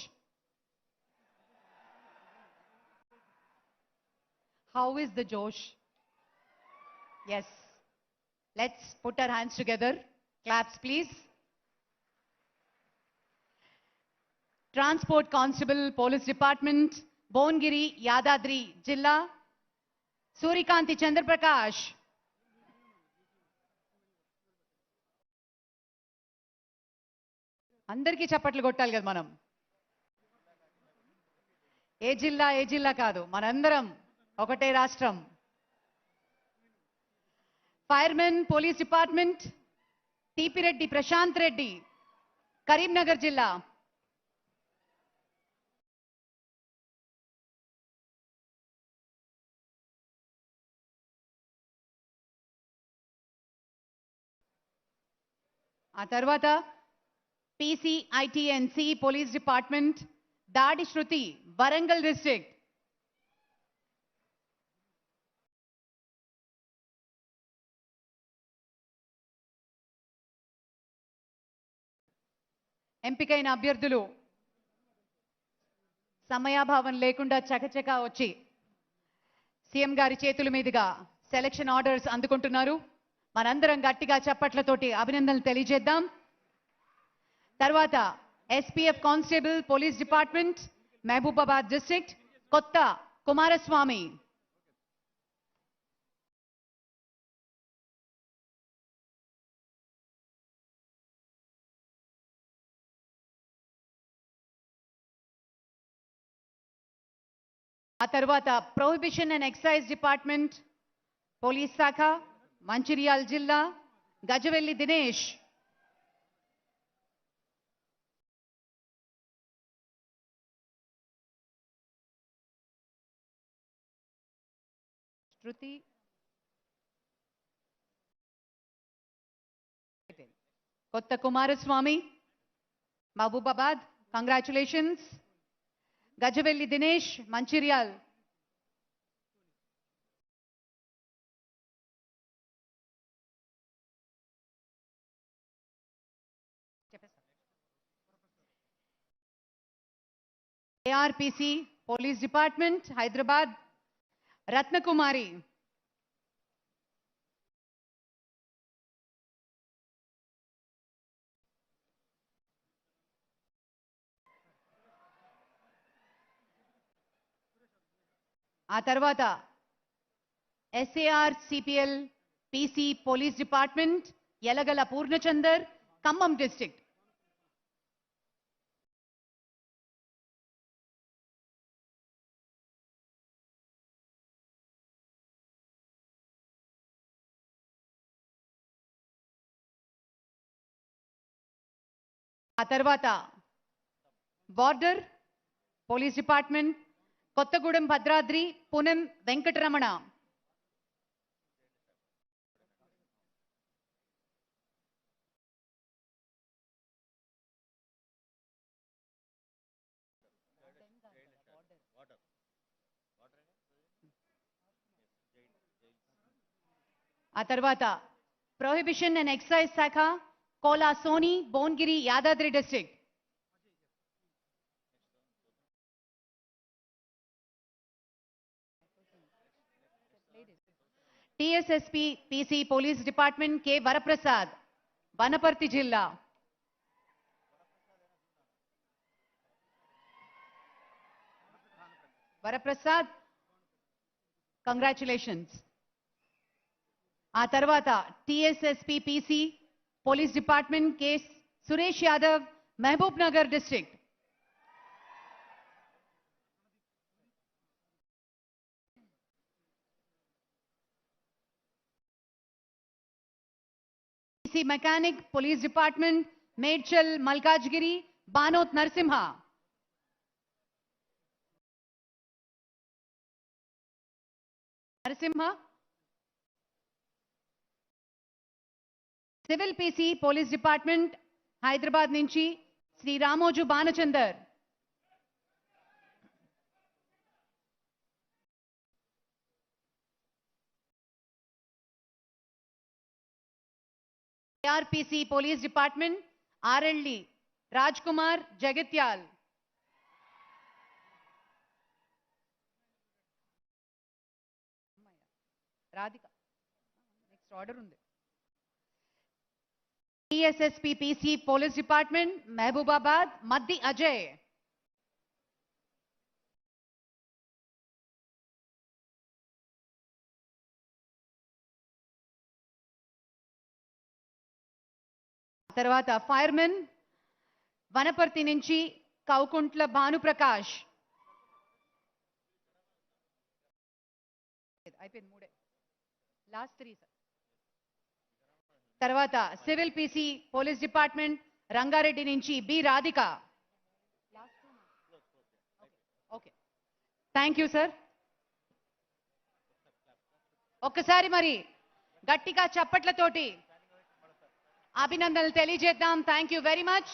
How is the Josh? Yes. Let's put our hands together. Claps, please. Transport Constable Police Department, Bongiri, Yadadri Jilla, Surikanti Chandraprakash. అందరికీ చప్పట్లు కొట్టాలి కదా మనం. ఏ జిల్లా కాదు, మనందరం ఒకటే రాష్ట్రం. Firemen police department, TP Prashanth Reddy, Karimnagar జిల్లా. ఆ తర్వాత PCIT&C పోలీస్ డిపార్ట్మెంట్, దాడి శృతి, వరంగల్ డిస్ట్రిక్ట్. ఎంపికైన అభ్యర్థులు సమయాభావం లేకుండా చకచకా వచ్చి సీఎం గారి చేతుల మీదుగా సెలక్షన్ ఆర్డర్స్ అందుకుంటున్నారు. మనందరం గట్టిగా చప్పట్లతోటి అభినందనలు తెలియజేద్దాం. తర్వాత SPF constable police department Mahabubabad district Kotha Kumaraswamy. ఆ తర్వాత prohibition and excise department police శాఖ మంచిర్యాల జిల్లా Gajavelli Dinesh. Shruti Kotha Kumaraswamy Mahabubabad. Congratulations. Gajavelli Dinesh Mancherial. ARPC police department Hyderabad Ratnakumari. ఆ తర్వాత SAR CPL PC police department Yalagala Purnachander Khammam district. ఆ తర్వాత border police department Kothagudem Bhadradri Poonam Venkataramana. ఆ తర్వాత ప్రొహిబిషన్ అండ్ ఎక్సైజ్ శాఖ Kola Soni Bhuvanagiri Yadadri district. TSSP PC police department K Varaprasad Wanaparthy జిల్లా. వరప్రసాద్ కంగ్రాచులేషన్స్. ఆ తర్వాత TSSP PC police department K Suresh Yadav Mahabub Nagar district. PC mechanic police department Medchal Malkajgiri Banoth Narasimha. Civil PC police department Hyderabad నుంచి Shri Ramoju Banachander. ARPC police department RLD Raj Kumar Jagtial. Radhika next order ఉంది. TSSP PC police department Mahabubabad Maddi Ajay. తర్వాత fireman Wanaparthy నుంచి కౌకుంట్ల భానుప్రకాష్. అయిపోయింది మూడే last 3 sir. తర్వాత civil PC police department Rangareddy నుంచి B Radhika. Okay thank you sir. ఒక్కసారి మరి గట్టిగా చప్పట్లతోటి అభినందనలు తెలియజేద్దాం. Thank you very much.